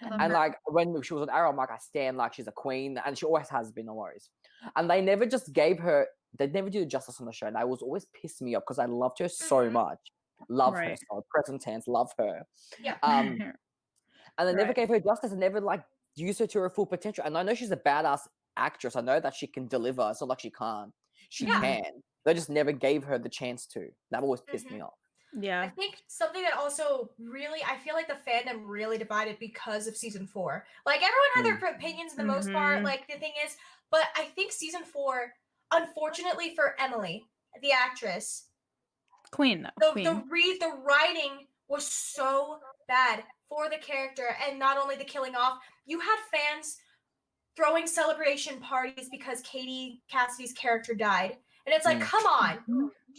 And like when she was on Arrow, I'm like, I stand like she's a queen, and she always has been. No worries. And they never just gave her. They never do justice on the show. And they was always pissed me off because I loved her so much. Love her so present tense. Love her. Yeah. And they never gave her justice and never like used her to her full potential. And I know she's a badass actress. I know that she can deliver. It's not like she can't. She can. They just never gave her the chance to. That always pissed me off. Yeah. I think something that also really, I feel like the fandom really divided because of season 4. Like everyone had their opinions for the most part. Like the thing is, but I think season 4, unfortunately for Emily, the actress, Queen though. The writing was so bad for the character, and not only the killing off. You had fans throwing celebration parties because Katie Cassidy's character died, and it's like, come on,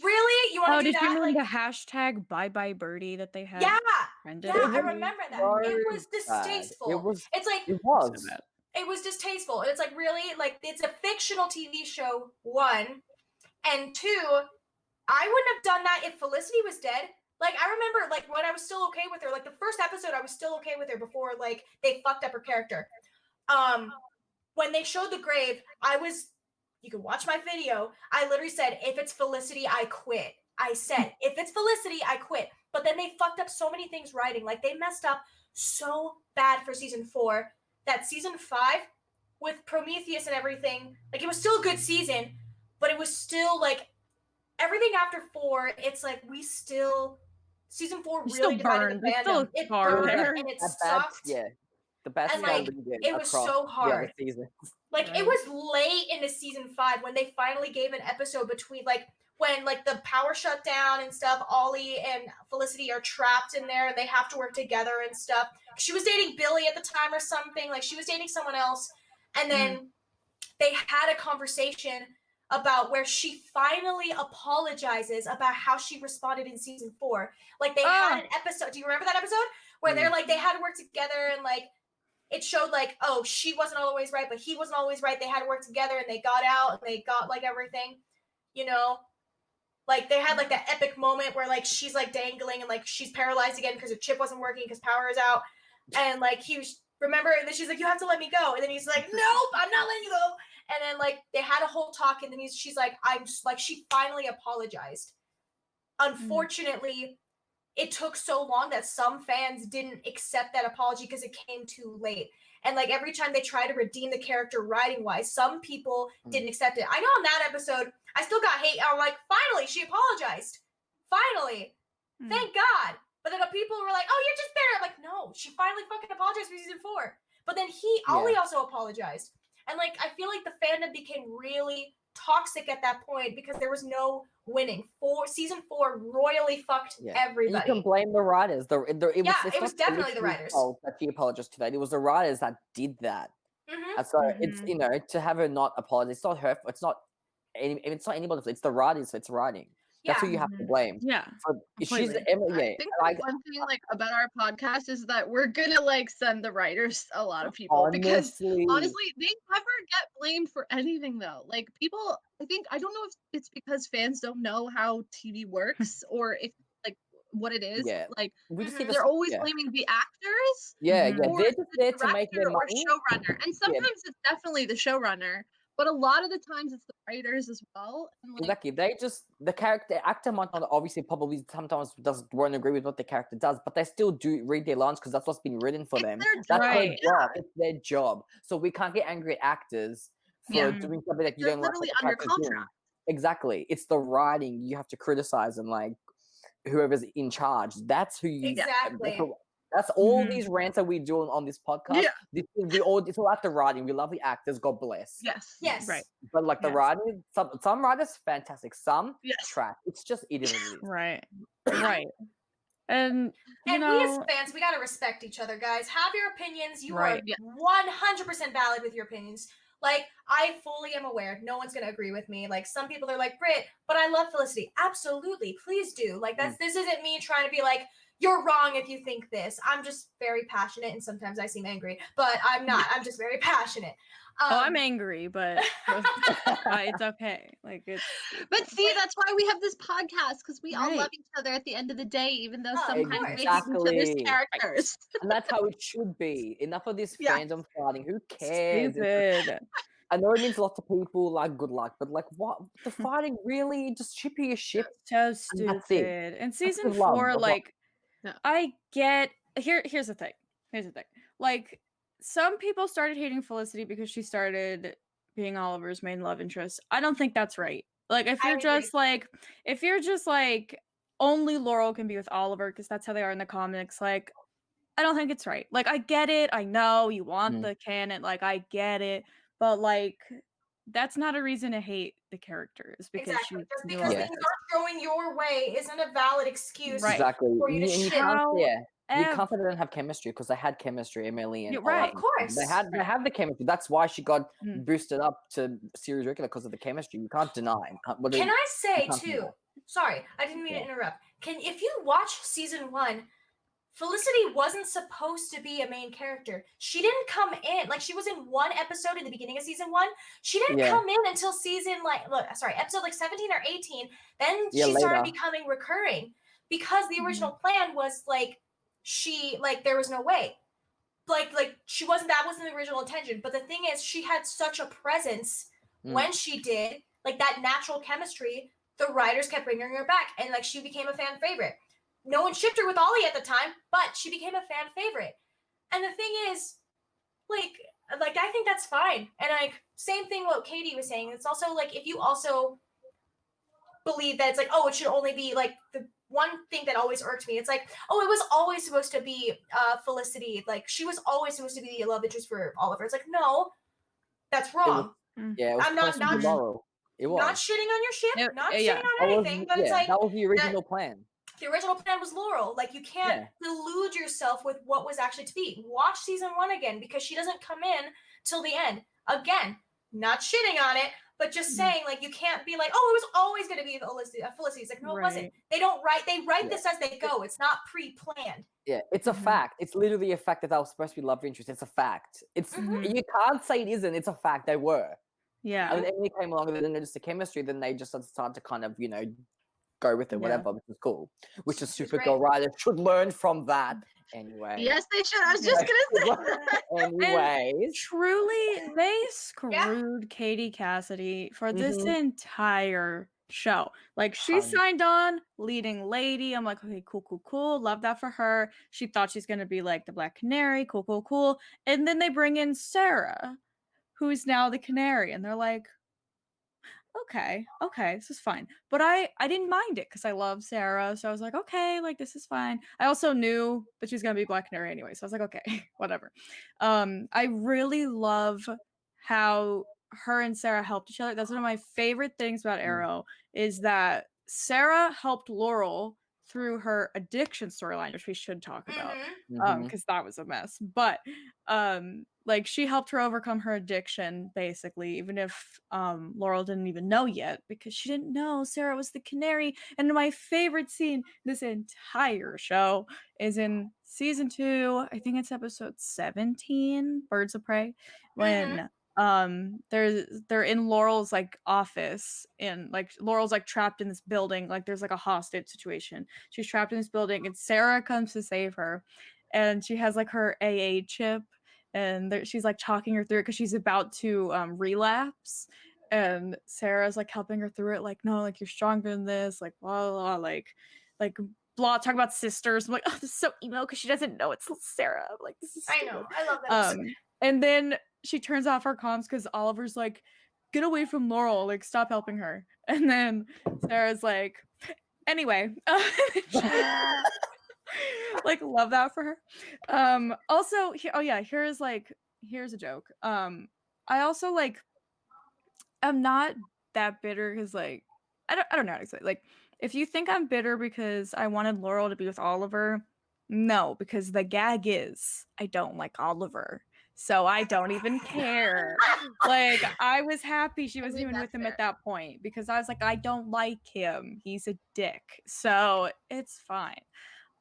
really? You want to do that? Did you remember like the hashtag Bye Bye Birdie that they had? Yeah, trended? yeah, I remember that. It was distasteful. It was. It's like It was. So bad. it was distasteful, and it's like, really, like it's a fictional TV show. 1, and 2, I wouldn't have done that if Felicity was dead. Like, I remember, like, when I was still okay with her, like, the first episode, I was still okay with her before, like, they fucked up her character. When they showed the grave, you can watch my video, I literally said, if it's Felicity, I quit. I said, if it's Felicity, I quit. But then they fucked up so many things writing. Like, they messed up so bad for season 4 that season 5, with Prometheus and everything, like, it was still a good season, but it was still, like, everything after 4, it's like season 4 really divided the fandom. It burned and it sucked. Yeah, the best. And like it was so hard. Like it was late into season 5 when they finally gave an episode between like when like the power shut down and stuff. Ollie and Felicity are trapped in there and they have to work together and stuff. She was dating Billy at the time or something. Like she was dating someone else, and then they had a conversation about where she finally apologizes about how she responded in season 4. Like they had an episode. Do you remember that episode where they're like they had to work together and like it showed like, oh, she wasn't always right, but he wasn't always right. They had to work together and they got out and they got like everything, you know. Like they had like that epic moment where like she's like dangling and like she's paralyzed again because her chip wasn't working because power is out, and like he was remember, and then she's like, you have to let me go, and then he's like, nope, I'm not letting you go. And then like they had a whole talk, and then she's like, I'm just like, she finally apologized. Unfortunately, it took so long that some fans didn't accept that apology because it came too late. And like every time they try to redeem the character writing wise, some people didn't accept it. I know on that episode, I still got hate. I'm like, finally, she apologized. Finally. Thank God. But then the people were like, oh, you're just bitter. I'm like, no, she finally fucking apologized for season 4. But then Ollie also apologized. And like, I feel like the fandom became really toxic at that point because there was no winning. Season 4 royally fucked everybody. You can blame the writers. It was definitely the writers. That she apologized to that. It was the writers that did that. And so it's, you know, to have her not apologize, it's not her. It's not anybody. It's the writers. It's writing. That's who you have to blame. Yeah. She's I think one thing like about our podcast is that we're gonna like send the writers a lot of people because honestly they never get blamed for anything though. Like people, I don't know if it's because fans don't know how TV works or if like what it is. Yeah. Like they're always blaming the actors. They're just there the to make their money. Or showrunner, and sometimes it's definitely the showrunner. But a lot of the times it's the writers as well. And like, exactly. The actor might not obviously probably sometimes won't agree with what the character does, but they still do read their lines because that's what's been written for them. That's their job. It's their job. So we can't get angry at actors for doing something that you don't like. Literally under contract. Exactly. It's the writing you have to criticize, and like whoever's in charge. That's who you That's all these rants that we do on this podcast. Yeah. It's all after writing. We love the actors. God bless. Yes. Right. But like the writing, some writers fantastic. Some trash. It's just it is what it is. Right. Right. And we as fans, we gotta respect each other, guys. Have your opinions. You are 100% valid with your opinions. Like, I fully am aware no one's gonna agree with me. Like, some people are like, Brit, but I love Felicity. Absolutely, please do. Like, this isn't me trying to be like, you're wrong if you think this. I'm just very passionate, and sometimes I seem angry, but I'm not. I'm just very passionate. Oh, I'm angry, but it's okay. Like it's But see, that's why we have this podcast, because we all Right. love each other at the end of the day, even though Oh, of sometimes course. we hate each other's Exactly. characters. And that's how it should be. Enough of this Yeah. fandom fighting. Who cares? stupid. I know it means lots of people like good luck, but like what the fighting really just ship your ship. So that's it. stupid. And season the love 4, of like Yeah. I get here's the thing. Here's the thing. Like some people started hating Felicity because she started being Oliver's main love interest. I don't think that's right. Like if I you're agree. just like only Laurel can be with Oliver because that's how they are in the comics, like I don't think it's right. Like I get it. I know you want Mm. the canon, like I get it, but like that's not a reason to hate the characters because Exactly. she's Just new because Yeah. things aren't going your way isn't a valid excuse Right. Exactly. for you to And you shit. can't, How yeah. You ev- can't say they don't have chemistry because they had chemistry, Emily and You're right. Of Oliver. course. They have the chemistry. That's why she got Mm. boosted up to series regular because of the chemistry. You can't deny. Can I say can't do too? that. Sorry, I didn't mean Yeah. to interrupt. If you watch season 1, Felicity wasn't supposed to be a main character. She didn't come in, like she was in one episode in the beginning of season 1. She didn't Yeah. come in until episode like 17 or 18. Then Yeah, she started later. becoming recurring because the original plan was like there was no way. Like she wasn't, that wasn't the original intention. But the thing is, she had such a presence when she did, like that natural chemistry, the writers kept bringing her back, and like she became a fan favorite. No one shipped her with Ollie at the time, but she became a fan favorite. And the thing is, like I think that's fine. And like same thing what Katie was saying. It's also like if you also believe that it's like, oh, it should only be like the one thing that always irked me. It's like, oh, it was always supposed to be Felicity. Like she was always supposed to be the love interest for Oliver. It's like, no, that's wrong. Yeah, it was I'm not- supposed to be Laurel. It was. Not shitting on your ship, not yeah. shitting on anything, but it's like that was the original plan. the original plan was Laurel. Like you can't delude yourself with what was actually to be. Watch season 1 again because she doesn't come in till the end. Again, not shitting on it, but just saying like you can't be like, oh, it was always going to be Felicity. It's like, no, it wasn't. They don't write. They write this as they go. It's not pre-planned. Yeah, it's a fact. It's literally a fact that they were supposed to be love interest. It's a fact. It's you can't say it isn't. It's a fact. They were. Yeah. And then Emily came along and they noticed the chemistry. Then they just started to kind of go with it, whatever, which is cool. Which is Supergirl writers should learn from that. Anyway. Yes, they should. I was just gonna say that. Anyways. Truly, they screwed Katie Cassidy for this entire show. Like she signed on leading lady. I'm like, okay, cool. Love that for her. She thought she's gonna be like the Black Canary. Cool. And then they bring in Sarah, who's now the Canary, and they're like, okay, this is fine. But I didn't mind it because I love Sarah, so I was like, okay, like this is fine. I also knew that she's gonna be Black Canary anyway, so I was like, okay, whatever. I really love how her and Sarah helped each other. That's one of my favorite things about Arrow is that Sarah helped Laurel through her addiction storyline, which we should talk about because that was a mess. But like she helped her overcome her addiction basically, even if Laurel didn't even know yet because she didn't know Sarah was the Canary. And my favorite scene this entire show is in season 2. I think it's episode 17, Birds of Prey, when they're in Laurel's like office, and like Laurel's like trapped in this building, like there's like a hostage situation. She's trapped in this building and Sarah comes to save her, and she has like her AA chip, and she's like talking her through it because she's about to relapse, and Sarah's like helping her through it, like, no, like you're stronger than this, like blah blah, like blah, talk about sisters. I'm like, oh, this is so emo because she doesn't know it's Sarah. I'm like, this is stupid. I know, I love that. And then she turns off her comms because Oliver's like, get away from Laurel, like stop helping her. And then Sarah's like, anyway, like love that for her. Also, here's a joke. I also like, I'm not that bitter because like I don't know how to say it. Like if you think I'm bitter because I wanted Laurel to be with Oliver, no, because the gag is I don't like Oliver. So I don't even care. Like I was happy she was even with him at that point because I was like, I don't like him. He's a dick. So it's fine.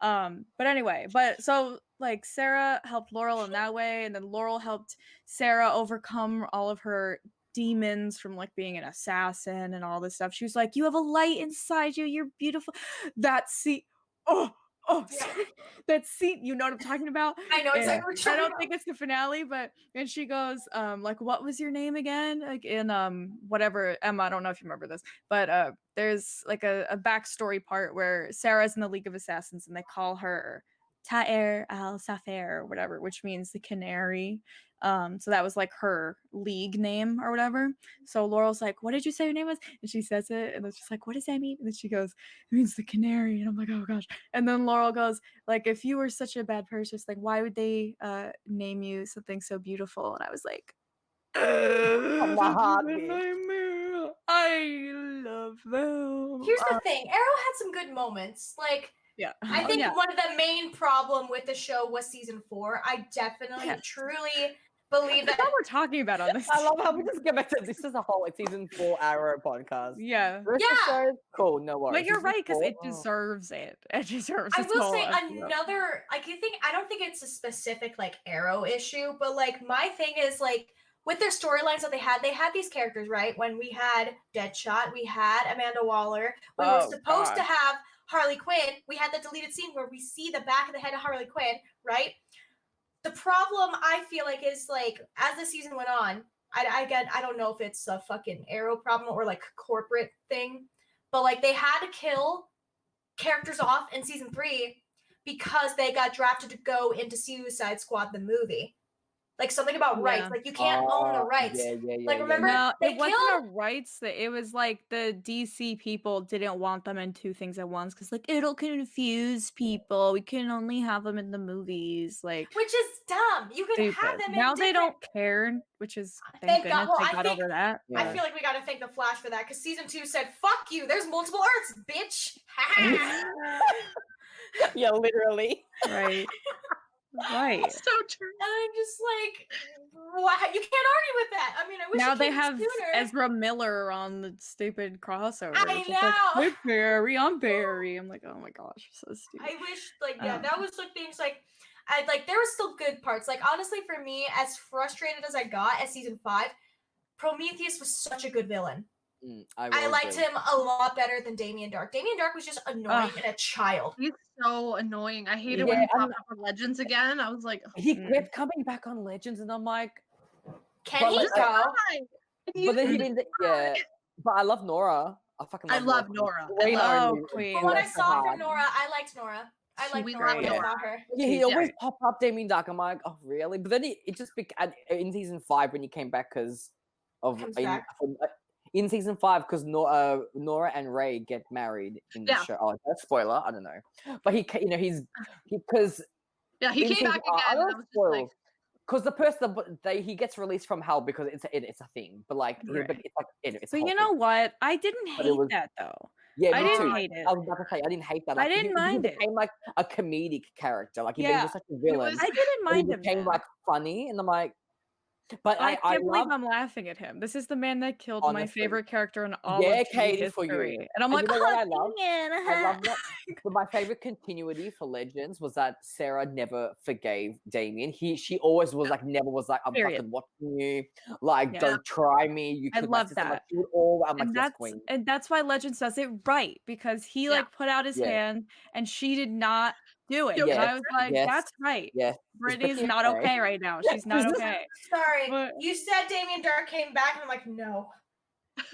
But anyway, so like Sarah helped Laurel in that way, and then Laurel helped Sarah overcome all of her demons from like being an assassin and all this stuff. She was like, "You have a light inside you. You're beautiful." That scene, oh, sorry. That scene. You know what I'm talking about? I know exactly what you're I talking don't about. think it's the finale, but and she goes, like, "What was your name again?" Like in whatever, Emma. I don't know if you remember this, but there's like a backstory part where Sarah's in the League of Assassins and they call her Ta'er al-Safer or whatever, which means the canary. So that was like her league name or whatever. So Laurel's like, "What did you say your name was?" And she says it, and it's just like, "What does that mean?" And then she goes, "It means the canary." And I'm like, "Oh gosh." And then Laurel goes, like, "If you were such a bad person, like, why would they name you something so beautiful?" And I was like, From the heart, bitch. nightmare. I love them. Here's the thing, Arrow had some good moments. Like, Yeah. I Oh, think yeah. one of the main problem with the show was season 4. I definitely, Yes. truly believe That's that. all we're talking about on this. I love how we just get back to this is a whole like season 4 Arrow podcast. Yeah. The rest of the show, cool, no worries. But you're Season right, because 4, it deserves it. It deserves I its will whole say episode. another, like, I don't think it's a specific, like, Arrow issue, but, like, my thing is, like, with their storylines that they had these characters, right? When we had Deadshot, we had Amanda Waller, we were supposed to have Harley Quinn, we had the deleted scene where we see the back of the head of Harley Quinn, right? The problem I feel like is, like, as the season went on, I don't know if it's a fucking Arrow problem or, like, corporate thing, but, like, they had to kill characters off in season 3 because they got drafted to go into Suicide Squad the movie. Like, something about rights. Like, you can't own the rights. Like, remember, No, they it wasn't killed. a rights that it was like the DC people didn't want them in 2 things at once because like it'll confuse people. We can only have them in the movies, like Which is dumb. You could have stupid. them in Now they different. don't care, which is Thank thank God. goodness Well, they I got think over that. I but- feel like we gotta thank the Flash for that because season 2 said, "Fuck you. There's multiple Earths, bitch." Yeah, literally. Right. Right. So true. And I'm just like, what? You can't argue with that. I mean, I wish Now it they came have sooner. Ezra Miller on the stupid crossover. I It's just like, know. "Hey, Barry, I'm Barry." I'm like, oh my gosh, so stupid. I wish, like, yeah, Um, that was like things like, I like there were still good parts. Like, honestly, for me, as frustrated as I got at season 5, Prometheus was such a good villain. I liked him a lot better than Damien Dark. Damien Dark was just annoying and a child. He's so annoying. I hated Yeah, when he I'm- popped up on Legends again. I was like, He kept coming back on Legends, and I'm like, Can But, he like, go? but then he didn't. Yeah, but I love Nora. I fucking I love love Nora. Wayne I love Oh, only- Queen. From what I that's saw hot. from Nora, I liked Nora. I liked We Nora love when I Nora. saw her. Yeah, he She's always great. pop up Damien Dark. I'm like, oh really? But then it just in season 5 when he came back because of Comes back. in season 5 because Nora and Ray get married in the Yeah. show. Oh, that's spoiler. I don't know, but he's because Yeah, he in came season- back I again. don't And I was just like, because the person he gets released from hell because it's a thing, but like Right. but it's like it's a But whole you know thing. what? I didn't But it hate was- that though. Yeah, I me didn't too. hate it. I was about to say I didn't hate that. I didn't mind he it. became like a comedic character. Like he Yeah. was such a villain. was- I didn't but he mind him. became then. like funny, and I'm like, but I can't believe love I'm laughing at him. This is the man that killed my Honestly. favorite character in all Yeah, of TV Katie, for you. history. And I'm And like, you know what I oh, love? dang it. I love that. But my favorite continuity for Legends was that Sarah never forgave Damien. She always was like, never was like, I'm Period. fucking watching you. Like, Yeah. don't try me. You I killed my love sister. Like, that. she would all. I'm like, And yes, that's queen. and that's why Legends does it right, because he Yeah. like put out his Yeah. hand and she did not do it. Yes, And I was like, yes, that's right. Yes. Brittany's Brittany not okay? okay right now. She's not okay. Sorry, But- you said Damien Dark came back, and I'm like, no.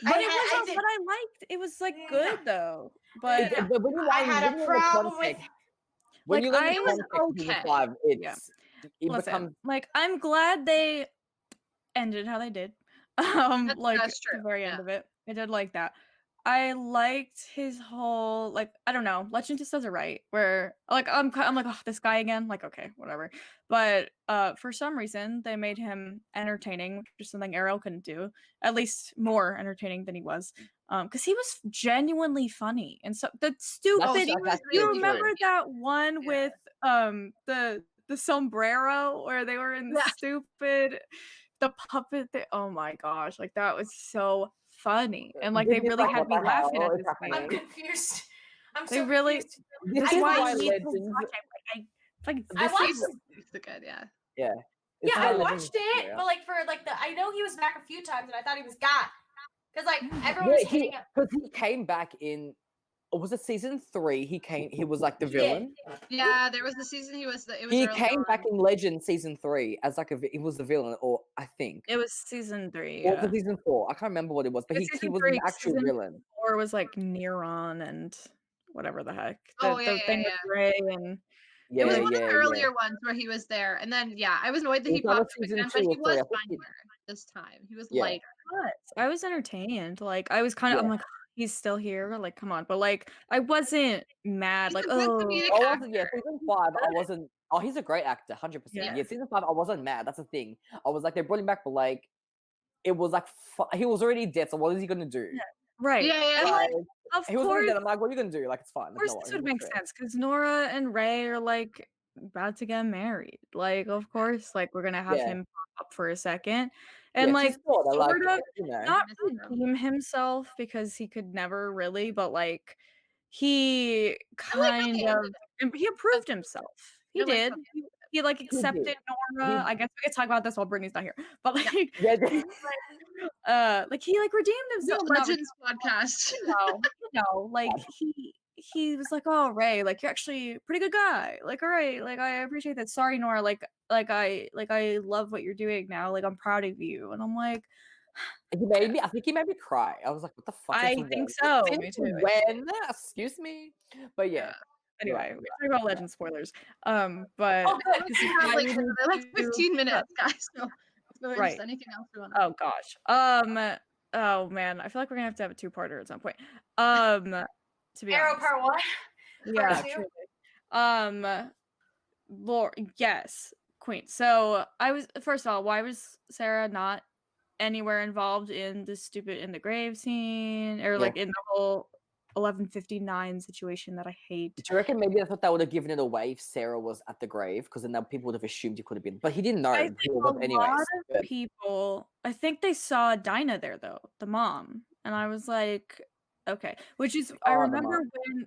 But I it had- I was did- but I liked it was like No. good though. But No. But when you I learn- had when a you learn the problem with. context- When Like, you learn I the was context of season okay. 5, it listen, becomes like I'm glad they ended how they did. Like that's the true, very end yeah. of it. I did like that. I liked his whole like I don't know. Legend just does it right. Where like I'm like oh this guy again. Like okay whatever. But for some reason they made him entertaining, which is something Arrow couldn't do. At least more entertaining than he was. Because he was genuinely funny and so the stupid. that's You really remember true. that one Yeah. with the sombrero where they were in the Yeah. stupid the puppet thing. Oh my gosh, like that was so funny. And like This they is really like, had what me the laughing hell at is this I'm thing. happening? confused. I'm They so really. confused. This That's is why why you need to Legends. watch it. Like I This watched. is It's good, yeah. yeah. This Yeah, is why I Legends watched it, yeah. but like for like the, I know he was back a few times, and I thought he was gone because like everyone Yeah, was hitting him. because he came back in. Or was it season 3? He came. He was like the He did. villain. Yeah, there was the season it was He early came back on. in Legend season 3 as like he was the villain, or I think. it was season 3. Or Yeah. was it season 4? I can't remember what it was, but It's he season was 3. an actual Season villain. 4 was like Neuron and whatever the heck. Oh, yeah, The thing with Ray and It was Yeah, one of yeah, the yeah. earlier ones where he was there, and then I was annoyed that It he was either popped up season again, 2 but or he 3. was I think funnier this time. He was Yeah. lighter. I was entertained. Like I was kind of, Yeah. I'm like, he's still here. Like, come on. But like, I wasn't mad. He's Like, a good oh, comedic I actor. wasn't. Yeah, season 5. I wasn't. Oh, he's a great actor, 100%. Yeah. Yeah, season 5. I wasn't mad. That's the thing. I was like, they brought him back, but like, it was like he was already dead. So what is he gonna do? right. Yeah. And like, Like, of he was already course, dead. I'm like, what are you gonna do? Like, it's fine. of Like, course, no this worries. would make sense because Nora and Ray are like about to get married. Like, of course, like we're gonna have Yeah. him pop up for a second, and Yeah, like she's sort of like, sort of you know. not Miss him. redeem himself because he could never really, but like he kind okay, of he approved himself. He You're like, did. okay. He like did. accepted Nora. He- I guess we could talk about this while Brittany's not here. But like, Yeah. like he like redeemed The himself. Not Legends podcast. like he was like, "Oh, Ray, like you're actually a pretty good guy. Like, all right, like I appreciate that. Sorry, Nora, I love what you're doing now. Like I'm proud of you." And I'm like, I think he made me cry. I was like, what the fuck? I Since think when? so. Since Me too. when? Excuse me. But yeah. Anyway, we talk about Legend spoilers. But Oh, good. this is We have why like we another need like to- 15 minutes, guys. So if there's Right. anything else we want. Oh gosh. Oh man, I feel like we're gonna have to have a 2-parter at some point. To be Arrow honest. part 1. Yeah, Part 2. truly. Lord, yes, Queen. So I was first of all, why was Sarah not anywhere involved in the grave scene or like in the whole 1159 situation that I hate? Do you reckon maybe I thought that would have given it away if Sarah was at the grave? Because then people would have assumed he could have been. But he didn't know I who think it a was anyways. lot of people. I think they saw Dinah there though, the mom, and I was like, okay. Which is I Oh, the remember mom. when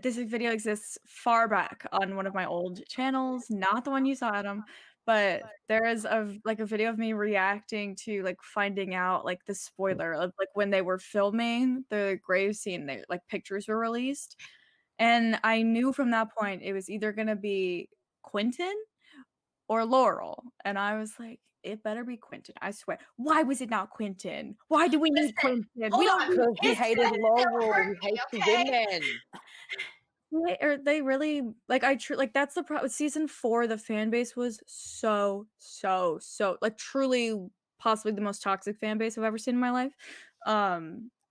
this video exists far back on one of my old channels, not the one you saw, Adam, but there is a video of me reacting to like finding out like the spoiler of like when they were filming the grave scene, they like pictures were released, and I knew from that point it was either gonna be Quentin or Laurel. And I was like, it better be Quentin. I swear. Why was it not Quentin? Why do we need Quentin? hold We don't on. Because he His hated friends Laurel. were He hates the okay? women. Or they really like like that's the problem with season 4. The fan base was so like truly possibly the most toxic fan base I've ever seen in my life.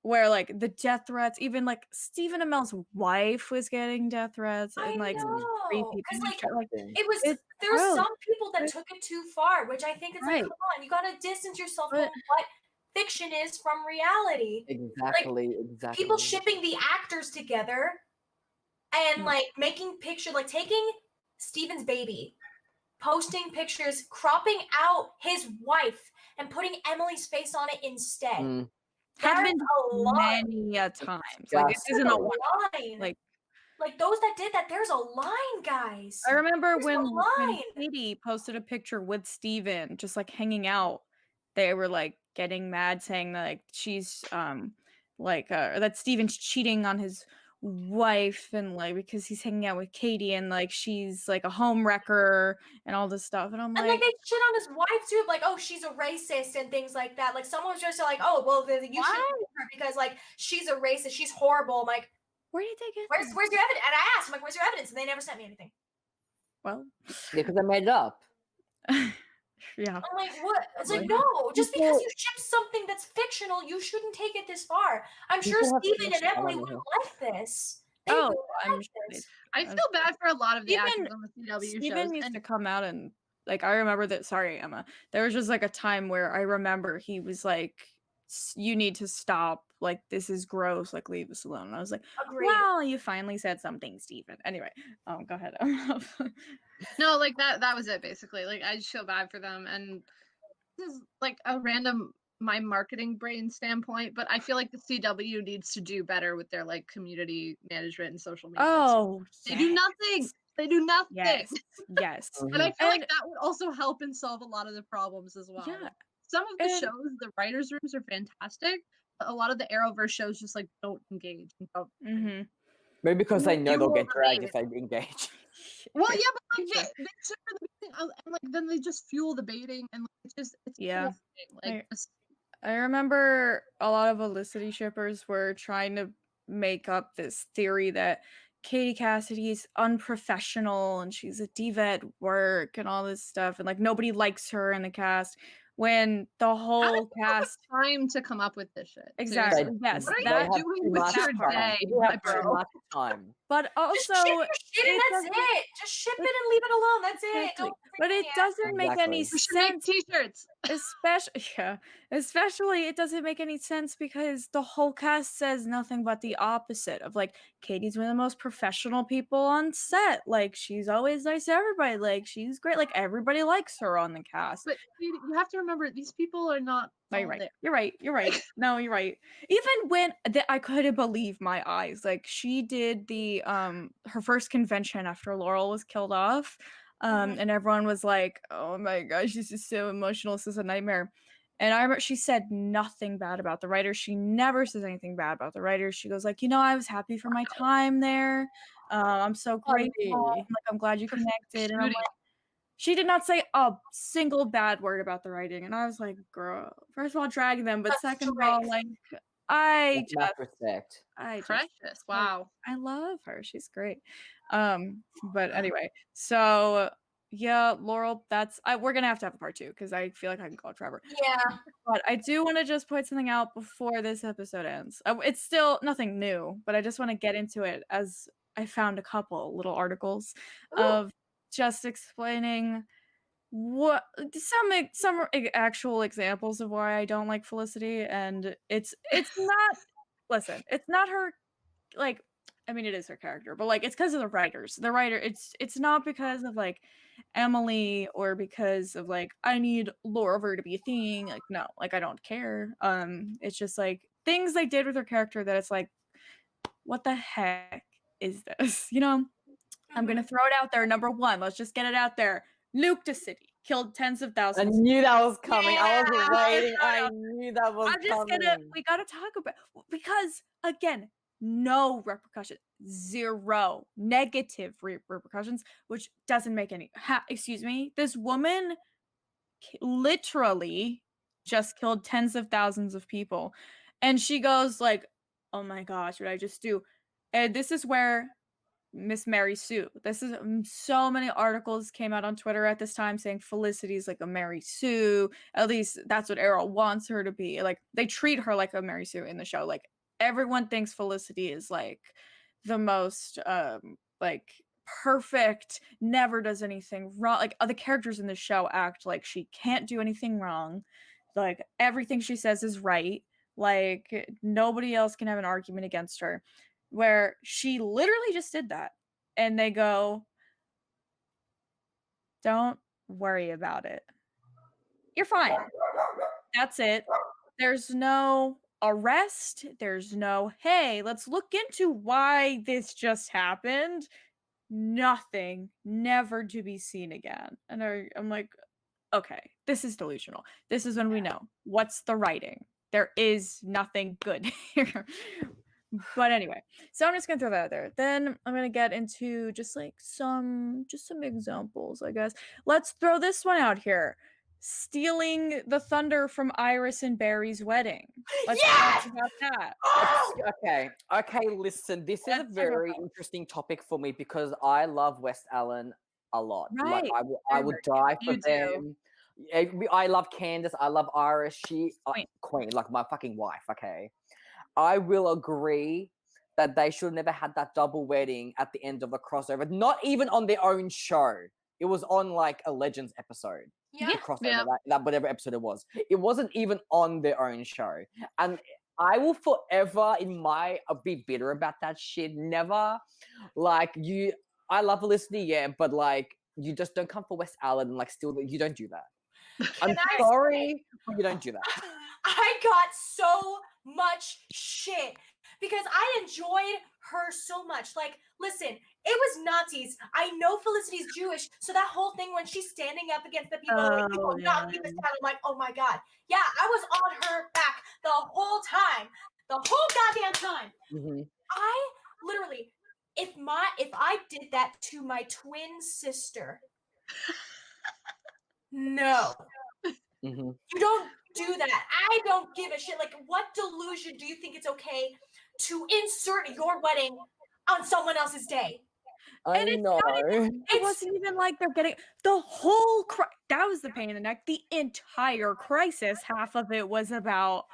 Where like the death threats, even like Stephen Amell's wife was getting death threats, and like know. Because like it was It's there were gross. some people that took it too far, which I think it's like, Right. come on, you gotta distance yourself But- from what fiction is from reality. Exactly. People shipping the actors together and like making picture, like taking Steven's baby, posting pictures, cropping out his wife, and putting Emily's face on it instead. Happened a lot. many a times. Like this isn't a one. line. Like those that did that, there's a line, guys. I remember There's a when line. Katie posted a picture with Steven just like hanging out. They were like getting mad, saying that like she's that Steven's cheating on his wife and like because he's hanging out with Katie and like she's like a home wrecker and all this stuff. And I'm And like, they shit on his wife too, like, oh, she's a racist and things like that. Like someone was just like, oh, well, you should hate her because like she's a racist, she's horrible. I'm like, where did they get where's your evidence? And I asked, I'm like, where's your evidence? And they never sent me anything. Well, yeah, because I made it up. Yeah. I'm like, what? It's like, no, just because you ship something that's fictional, you shouldn't take it this far. I'm sure Steven and Emily wouldn't like this. They wouldn't like this. I feel bad for a lot of the actors Steven- on the CW Steven shows. needs And to come out and like I remember that. Sorry, Emma. There was just like a time where I remember he was like, "You need to stop. Like this is gross. Like leave us alone." And I was like, Agreed. "Wow, you finally said something, Steven." Anyway, go ahead. no, like that was it basically. Like I just feel bad for them, and this is like a random my marketing brain standpoint, but I feel like the CW needs to do better with their like community management and social media. Oh, They do nothing. They do nothing. Yes, yes. And I feel like And- that would also help and solve a lot of the problems as well. Yeah, Some of the and- shows, the writers' rooms are fantastic, but a lot of the Arrowverse shows just like don't engage and don't. Mhm. Maybe because they know they'll Fuel get the dragged bait. if they engage. Well, yeah, but like Sure. they should for the beginning, and like then they just fuel the baiting, and like, it's a Yeah. whole thing. Like I remember a lot of Felicity shippers were trying to make up this theory that Katie Cassidy's unprofessional and she's a diva at work and all this stuff, and like nobody likes her in the cast when the whole cast time to come up with this shit. exactly Seriously. yes What are that you doing with your day, You my have too bro? much time. but also Just ship your shit and that's doesn't- it. Just ship it and leave it alone. That's it. Exactly. Don't But freaking it ask. doesn't make any We should make sense. t-shirts. Especially it doesn't make any sense because the whole cast says nothing but the opposite of like Katie's one of the most professional people on set. Like she's always nice to everybody. Like she's great. Like everybody likes her on the cast. But you have to remember, these people are not. No, all you're right. there. You're right. You're right. No, you're right. Even when I couldn't believe my eyes. Like she did the her first convention after Laurel was killed off. And everyone was like, "Oh my gosh, this is so emotional. This is a nightmare." And I remember she said nothing bad about the writers. She never says anything bad about the writers. She goes like, I was happy for my time there. I'm so grateful. Like, I'm glad you connected. And I'm like, she did not say a single bad word about the writing. And I was like, girl, first of all, drag them, but That's second of all, strength. like, I That's enough respect. Precious. Wow. I love her. She's great. But anyway, so yeah, Laurel, we're gonna have to have a part 2 because I feel like I can call it forever. Yeah. But I do want to just point something out before this episode ends. It's still nothing new, but I just want to get into it as I found a couple little articles of just explaining what some actual examples of why I don't like Felicity, and it's not listen, it's not her like I mean it is her character, but like it's because of the writers. The writer it's not because of like Emily or because of like I need Laura Ver to be a thing. Like no, like I don't care. It's just like things they did with her character that it's like what the heck is this? I'm gonna throw it out there. Number 1, let's just get it out there. Nuke the city, killed tens of I thousands. knew that was coming. I was Yeah. waiting. I knew that was I'm just coming. we gotta talk about because again, no repercussion, 0 negative repercussions, which doesn't make any. Excuse me, this woman literally just killed tens of thousands of people, and she goes like, "Oh my gosh, what did I just do?" And this is where Miss Mary Sue. This is so many articles came out on Twitter at this time saying Felicity's like a Mary Sue. At least that's what Arrow wants her to be. Like they treat her like a Mary Sue in the show. Like everyone thinks Felicity is like the most like perfect, never does anything wrong. Like other characters in the show act like she can't do anything wrong. Like everything she says is right. Like nobody else can have an argument against her. Where she literally just did that. And they go, don't worry about it. You're fine. That's it. There's no arrest. There's no, hey, let's look into why this just happened. Nothing. Never to be seen again. And I'm like, okay, this is delusional. This is when we know. What's the writing? There is nothing good here. But anyway, so I'm just gonna throw that out there. Then I'm gonna get into just some examples, I guess. Let's throw this one out here. Stealing the thunder from Iris and Barry's wedding. Let's talk about that. Okay, listen, this is a Let's talk about very that. interesting topic for me because I love West Allen a lot. Like Right. I would die for You do. them. I love Candace. I love Iris. She Queen. queen, like my fucking wife. Okay, I will agree that they should have never had that double wedding at the end of the crossover. Not even on their own show. It was on like a Legends episode. Yeah. The crossover, Yeah. that whatever episode it was. It wasn't even on their own show. And I will forever be bitter about that shit. Never like I love Felicity, yeah, but like you just don't come for West Allen and like still you don't do that. I'm I sorry, but you don't do that. I got so much shit because I enjoyed her so much. Like, listen, it was Nazis. I know Felicity's Jewish, so that whole thing when she's standing up against the people, like, you will not leave this town. I'm like, oh my god, yeah, I was on her back the whole time, the whole goddamn time. Mhm. I literally, if I did that to my twin sister, no. Mhm. You don't do that. I don't give a shit. Like, what delusion do you think it's okay to insert your wedding on someone else's day? I And it's know. not even, it wasn't even like they're getting the whole that was the pain in the neck. The entire crisis, half of it was about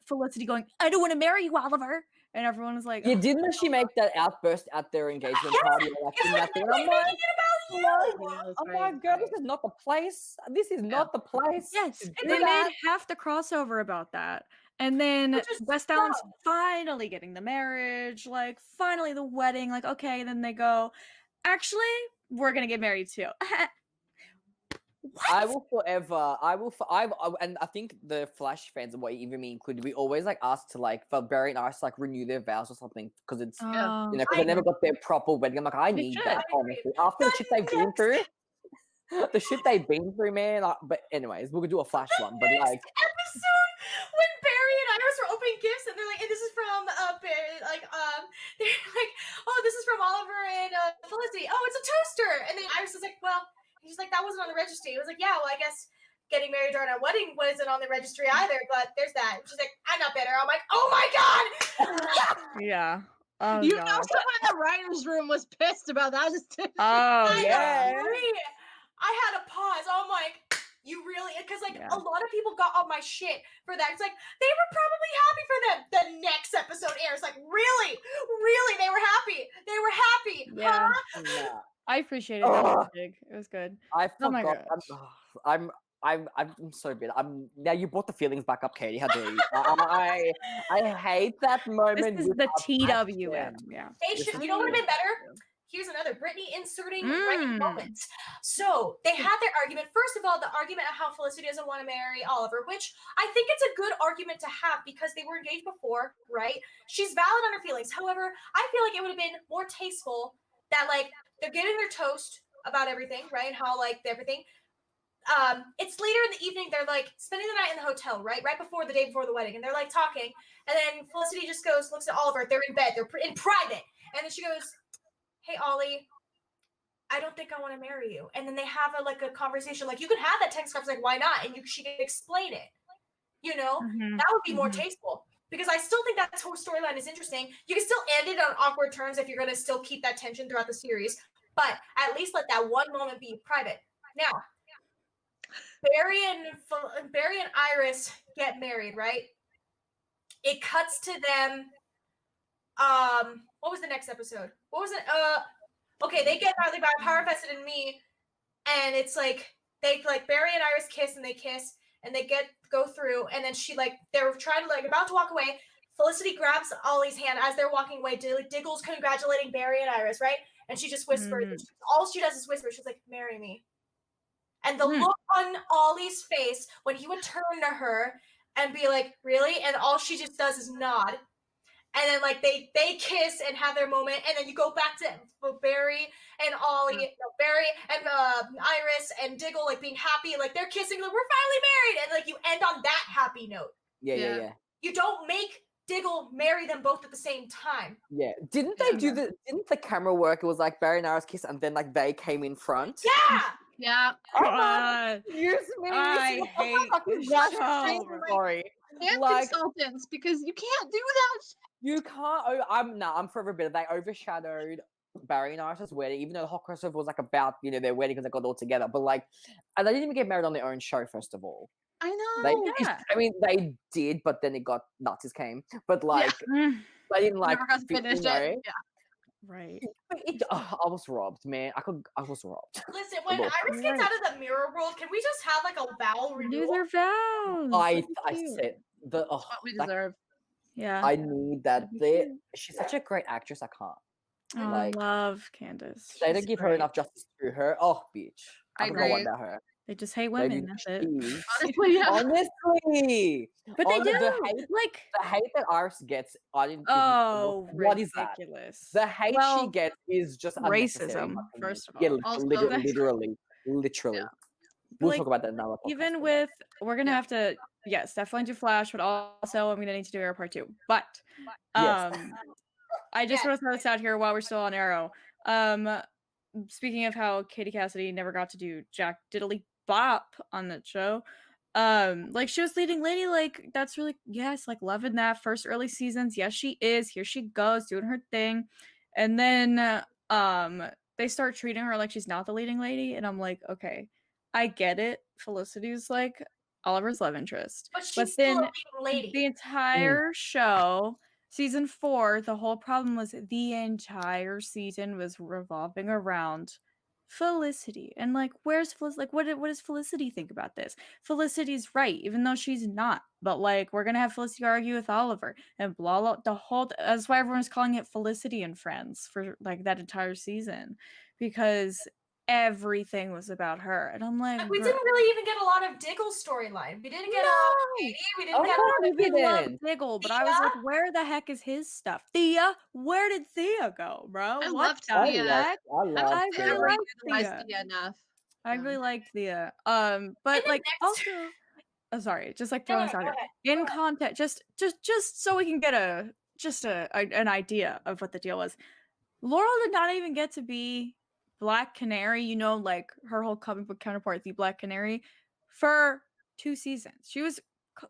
Felicity going, I don't want to marry you, Oliver. And everyone was like, Yeah, "Oh, didn't she make that outburst at their engagement party? Like, It's in like, that thing? we're I'm like, making it about you. I'm like, girl, this is not the place. This is not the place. yes. to They do that. made half the crossover about that. And then Which is West Allen's dumb. finally getting the marriage, like finally the wedding, like okay, and then they go, actually, we're gonna get married too. What? I will forever. And I think the Flash fans, and what even me included, we always like ask to like for Barry and Iris to like renew their vows or something because it's you know because they never got their proper wedding. I'm like, I need should. that honestly. After the shit they've been through, the shit they've been through, man. But anyways, we'll do a Flash one. But like, Episode when Barry and Iris were opening gifts and they're like, and this is from Barry, like they're like, oh, this is from Oliver and Felicity. Oh, it's a toaster. And then Iris is like, well, he's like, that wasn't on the registry. It was like, yeah, well, I guess getting married during our wedding wasn't on the registry either, but there's that. She's like, I'm not bitter. I'm like, oh my god. Yeah. Oh, You God. know, someone in the writer's room was pissed about that. Oh, yeah. I had a pause. I'm like, you really? Because like Yeah. a lot of people got on my shit for that. It's like they were probably happy for them. The next episode airs. Like, really, they were happy. They were happy. Yeah. Huh? nah, I appreciated that. It was big. It was good. I Oh my forgot. gosh. I'm so bitter. Now you brought the feelings back up, Katie. How dare you? I hate that moment. This is with the our TWM. passion. Yeah. They This should. is You know what would have been better? true. Here's another Brittany inserting writing Mm. moments. So they had their argument. First of all, the argument of how Felicity doesn't want to marry Oliver, which I think it's a good argument to have because they were engaged before, right? She's valid on her feelings. However, I feel like it would have been more tasteful that like they're getting their toast about everything, right? And how like everything. It's later in the evening. They're like spending the night in the hotel, right before the day before the wedding, and they're like talking. And then Felicity just looks at Oliver. They're in bed. They're in private, and then she goes, hey, Ollie, I don't think I want to marry you. And then they have a conversation. Like, you could have that text conversation, like, why not? And she can explain it. You know, that would be more tasteful. Because I still think that whole storyline is interesting. You can still end it on awkward terms if you're going to still keep that tension throughout the series. But at least let that one moment be private. Now, Barry and Iris get married, right? It cuts to them. What was the next episode? What was it? Okay, they get they got power vested in me, and it's like they like Barry and Iris kiss and they go through, and then they're trying to about to walk away. Felicity grabs Ollie's hand as they're walking away. Diggle's congratulating Barry and Iris, right? And she just whispers. All she does is whisper. She's like, "Marry me." And the look on Ollie's face when he would turn to her and be like, "Really?" And all she just does is nod. And then they kiss and have their moment, and then you go back to Barry and Ollie, Barry and Iris and Diggle being happy, they're kissing, we're finally married, and you end on that happy note. Yeah. You don't make Diggle marry them both at the same time. Yeah. Didn't they do didn't the camera work? It was like Barry and Iris kiss, and then they came in front. Yeah. Yeah. Use me. I hate this show. Sorry. And consultants, because you can't do that. You can't. I'm forever bitter. They overshadowed Barry and Iris' wedding, even though the whole crossover was about their wedding because they got all together. But and they didn't even get married on their own show. First of all, I know. They did, but then it got Nazis came. But they didn't Never got to finish it. Yeah. Right. I was robbed, man. I was robbed. Listen, when Iris gets out of the mirror world, can we just have a vow renewal? Do their vows. I said What we deserve. Yeah. I need that. She's such a great actress. I can't. I love Candace. They don't give her enough justice through her. Oh, bitch. I I agree. forgot about her. They just hate Maybe women. That's it. she- Honestly, yeah. Honestly, But they do. the Like, hate that Iris gets. I didn't. oh, what is that? ridiculous. The hate she Well, gets is just unnecessary. in racism, my opinion. first of Yeah, all. Also, literally. We'll Like, talk about that in another podcast. even with, we're gonna Yeah. have to, yes, definitely do Flash, but also I'm gonna need to do Arrow Part 2. But, Yes. I just Yeah. want to throw this out here while we're still on Arrow. Speaking of how Katie Cassidy never got to do Jack Diddley Bop on that show, like she was leading lady, like that's really, yes, like loving that first early seasons. Yes, she is. Here she goes doing her thing, and then they start treating her like she's not the leading lady, and I'm like, okay, I get it. Felicity's like Oliver's love interest, But she's but still a then leading lady. the entire show, season 4, the whole problem was the entire season was revolving around Felicity. And like, where's Felicity? Like, what does Felicity think about this? Felicity's right, even though she's not. But like, we're gonna have Felicity argue with Oliver and blah blah. The whole that's why everyone's calling it Felicity and Friends for like that entire season, because everything was about her. And I'm like, Like, we "Girl, didn't really even get a lot of Diggle storyline. We didn't get a lot of Katie. We didn't Oh, get no, a lot we of didn't. I love Diggle, but I was like, where the heck is his stuff? Thea? Where did Thea go, bro? I What loved the Thea. heck? I love I They really never liked utilized Thea. Thea enough. I Yeah. really liked Thea. In But the like next- also, oh, sorry, just like No, throwing no, this out go here. ahead. In context, just so we can get an idea of what the deal was. Laurel did not even get to be Black Canary, you know, like her whole comic book counterpart, the Black Canary, for 2 seasons. She was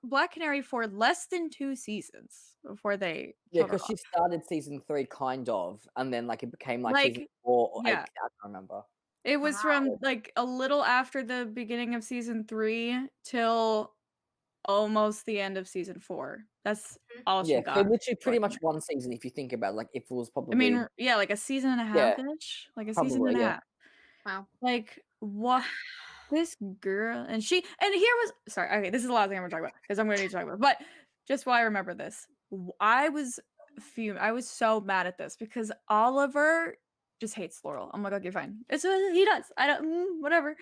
Black Canary for less than 2 seasons before they Yeah, killed her because she off. started season 3 kind of, and then like it became like season Like, 4 or 8. yeah. I can't remember. It was from like a little after the beginning of season 3 till almost the end of season 4. That's all she Yeah, so got. literally pretty Black much one season if you think about it, like if it was probably I mean, yeah, like a season and a Yeah, half-ish, like a season probably, and a yeah. half. Wow. Like, what? This girl, and here was, sorry, okay, this is the last thing I'm gonna talk about, because I'm gonna need to talk about it. But just while I remember this, I was so mad at this, because Oliver just hates Laurel. I'm like, okay, fine. He does. I don't, whatever.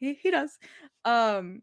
He does. And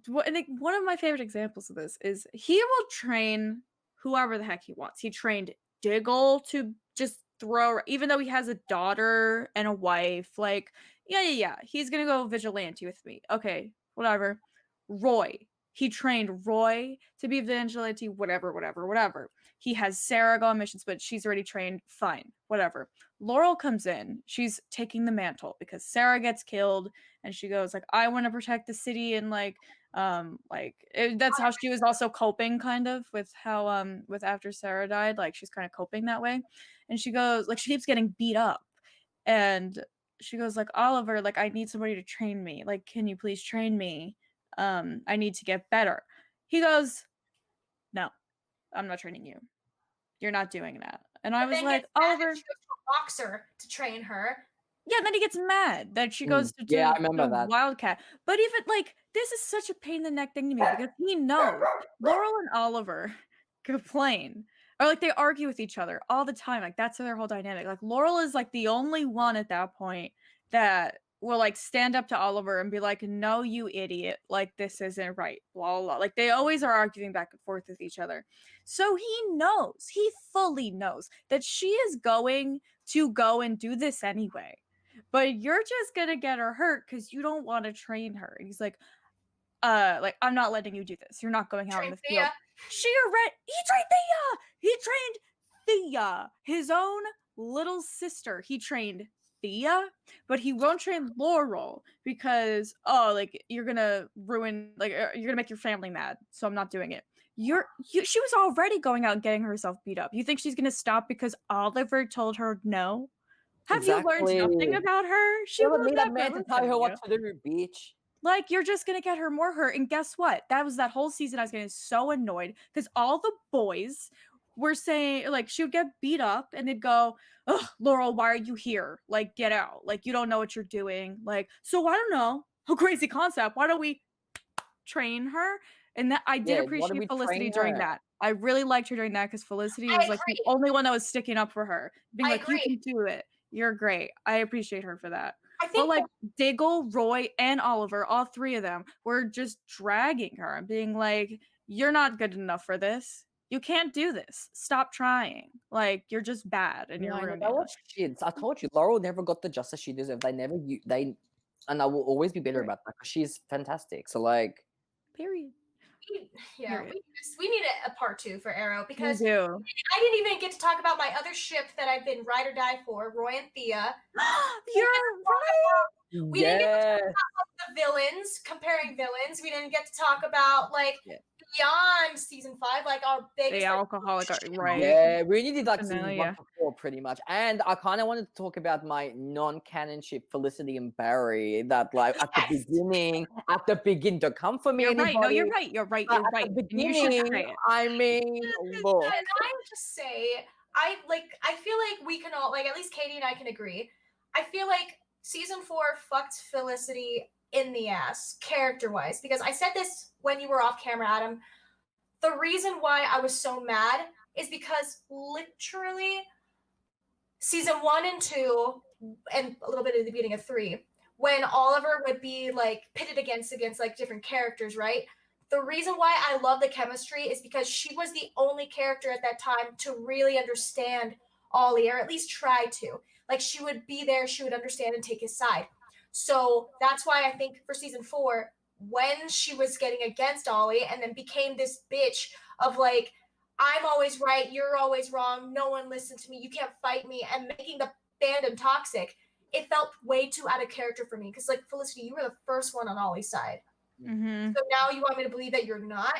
like, one of my favorite examples of this is he will train whoever the heck he wants. He trained Diggle to just throw, even though he has a daughter and a wife, like, yeah, he's gonna go vigilante with me. Okay, whatever. Roy. He trained Roy to be vigilante, whatever. He has Sarah go on missions, but she's already trained. Fine, whatever. Laurel comes in. She's taking the mantle because Sarah gets killed, and she goes like, I want to protect the city, and that's how she was also coping kind of with how with after Sarah died, like she's kind of coping that way. And she goes like, she keeps getting beat up, and she goes like, Oliver, like, I need somebody to train me. Like, can you please train me? I need to get better. He goes, no, I'm not training you. You're not doing that. And I But was then like, gets mad that Oliver. she goes to a boxer to train her. Yeah, then he gets mad that she goes to Yeah, I do remember the that. Wildcat. But even like, this is such a pain in the neck thing to me, because he knows Laurel and Oliver complain, or like they argue with each other all the time. Like, that's their whole dynamic. Like, Laurel is like the only one at that point that will like stand up to Oliver and be like, no, you idiot, like this isn't right, blah blah. Like, they always are arguing back and forth with each other. So he fully knows that she is going to go and do this anyway, but you're just gonna get her hurt because you don't want to train her. And he's like, I'm not letting you do this. You're not going out in the field. He trained Thea. He trained Thea, his own little sister. He trained Thea, but he won't train Laurel because like you're gonna ruin, like you're gonna make your family mad. So I'm not doing it. She was already going out and getting herself beat up. You think she's gonna stop because Oliver told her no? Have you learned nothing about her? She Never will need a never man to listen tell to her you. what to do, bitch. Like, you're just gonna get her more hurt. And guess what? That was that whole season. I was getting so annoyed because all the boys were saying, like, she would get beat up and they'd go, ugh, Laurel, why are you here? Like, get out. Like, you don't know what you're doing. Like, so I don't know. A crazy concept. Why don't we train her? And that I did appreciate Felicity during that. I really liked her during that because Felicity was like the only one that was sticking up for her, being like, you can do it. You're great. I appreciate her for that. I But think like Diggle, Roy, and Oliver, all three of them were just dragging her and being like, "You're not good enough for this. You can't do this. Stop trying. Like you're just bad and you're No, ruining that it." was shit. I told you, Laurel never got the justice she deserved. And I will always be bitter Right. about that because she's fantastic. So like, Period. Period. we need a part 2 for Arrow We because do. I didn't even get to talk about my other ship that I've been ride or die for, Roy and Thea. You're right. We didn't get to yes, talk about the villains, comparing villains. We didn't get to talk about like Yeah. beyond season 5, like our biggest The alcoholic, right? yeah, we only did like Vanilla, season yeah. 1 to 4 pretty much. And I kind of wanted to talk about my non-canon ship, Felicity and Barry. That like at the beginning, don't come for me, You're right. anybody. No, you're right. You're right. But You're at right. the And you should beginning, say it. I mean, look. And I would just say, I feel like we can all, like, at least Katie and I can agree. I feel like season 4 fucked Felicity in the ass, character-wise. Because I said this when you were off camera, Adam. The reason why I was so mad is because literally season 1 and 2, and a little bit at the beginning of 3, when Oliver would be like pitted against like different characters, right? The reason why I love the chemistry is because she was the only character at that time to really understand Ollie, or at least try to. Like, she would be there, she would understand and take his side. So that's why I think for season 4, when she was getting against Ollie and then became this bitch of like, I'm always right, you're always wrong, no one listens to me, you can't fight me, and making the fandom toxic, it felt way too out of character for me. Because, like, Felicity, you were the first one on Ollie's side. Mm-hmm. So now you want me to believe that you're not?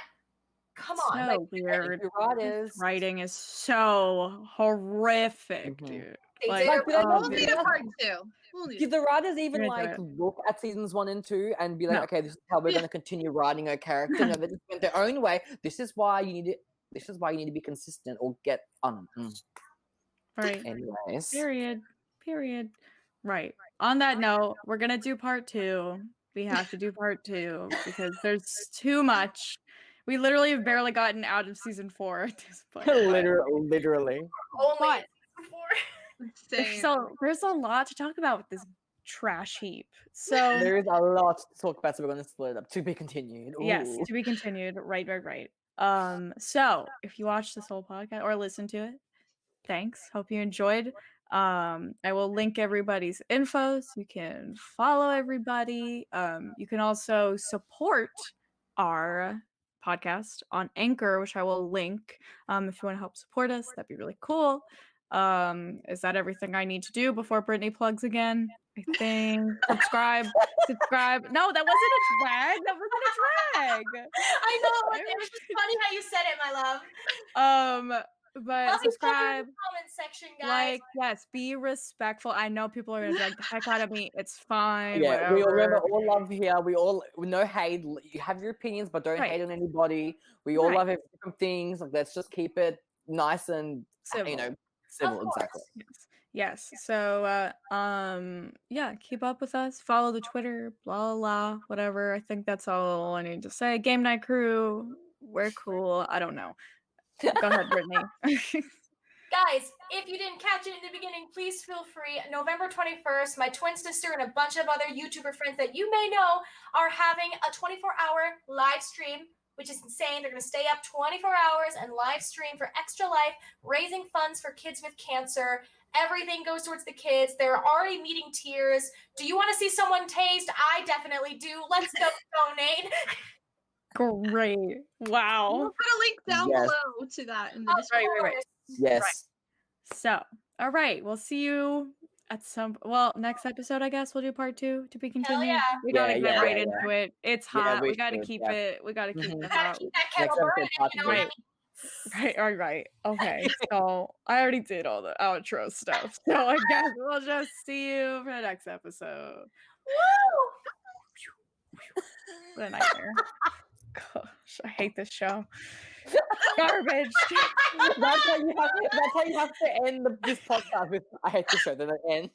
Come on. So Like, weird. You're right, is Writing is so horrific, Mhm. dude. they Like, did Like, it did I wrong. We'll not need do a that? part 2. We'll need Did the writers even We're gonna like do it. look at seasons 1 and 2 and be like, No. okay, this is how we're Yeah. going to continue writing her character? No, they just went their own way. This is why you need it. This is why you need to be consistent or get Right. Anyways, Period. Right. On that note, we're gonna do part 2. We have to do part 2 because there's too much. We literally have barely gotten out of season 4 at this point. literally. Only But before. there's a lot to talk about with this trash heap. So There is a lot to talk about, so we're going to split it up. To be continued. yes, Ooh. to be continued. Right. So if you watch this whole podcast or listen to it, thanks. Hope you enjoyed. I will link everybody's info so you can follow everybody. You can also support our podcast on Anchor, which I will link. If you want to help support us, that'd be really cool. Is that everything I need to do before Brittany plugs again? I think subscribe. No, that wasn't a drag. That wasn't a drag. I know, it was just funny how you said it, my love. But Love each other in subscribe. the comment section, guys. Like, yes, be respectful. I know people are gonna drag the heck out of me. It's fine. Yeah, we all remember Whatever. all love here. We no hate. You have your opinions, but don't Right. hate on anybody. We all Right. love different things. Like, let's just keep it nice and Civil. civil. Of course. Exactly. Yes. So yeah, keep up with us. Follow the Twitter, blah blah, whatever. I think that's all I need to say. Game Night Crew, we're cool. I don't know. Go ahead, Brittany. Guys, if you didn't catch it in the beginning, please feel free. November 21st, my twin sister and a bunch of other YouTuber friends that you may know are having a 24-hour live stream, which is insane. They're going to stay up 24 hours and live stream for Extra Life, raising funds for kids with cancer. Everything goes towards the kids. They're already meeting tiers. Do you want to see someone tased? I definitely do. Let's go donate. Great. Wow. We'll put a link down Yes. below to that in the Of description. course. Yes. So, all right, we'll see you at next episode, I guess we'll do part 2 to be continued. yeah. We gotta Yeah, get yeah, right yeah, into it. It's Yeah, hot. we we gotta should, keep yeah. it. We gotta keep Mhm. it Gotta hot. keep that kettle Next episode, burning, part you know what I two. mean? Right, right. Okay, so I already did all the outro stuff. So I guess we'll just see you for the next episode. Woo! What a nightmare. Gosh, I hate this show. Garbage. That's how you have to end this podcast with. I hate the show. Then it ends.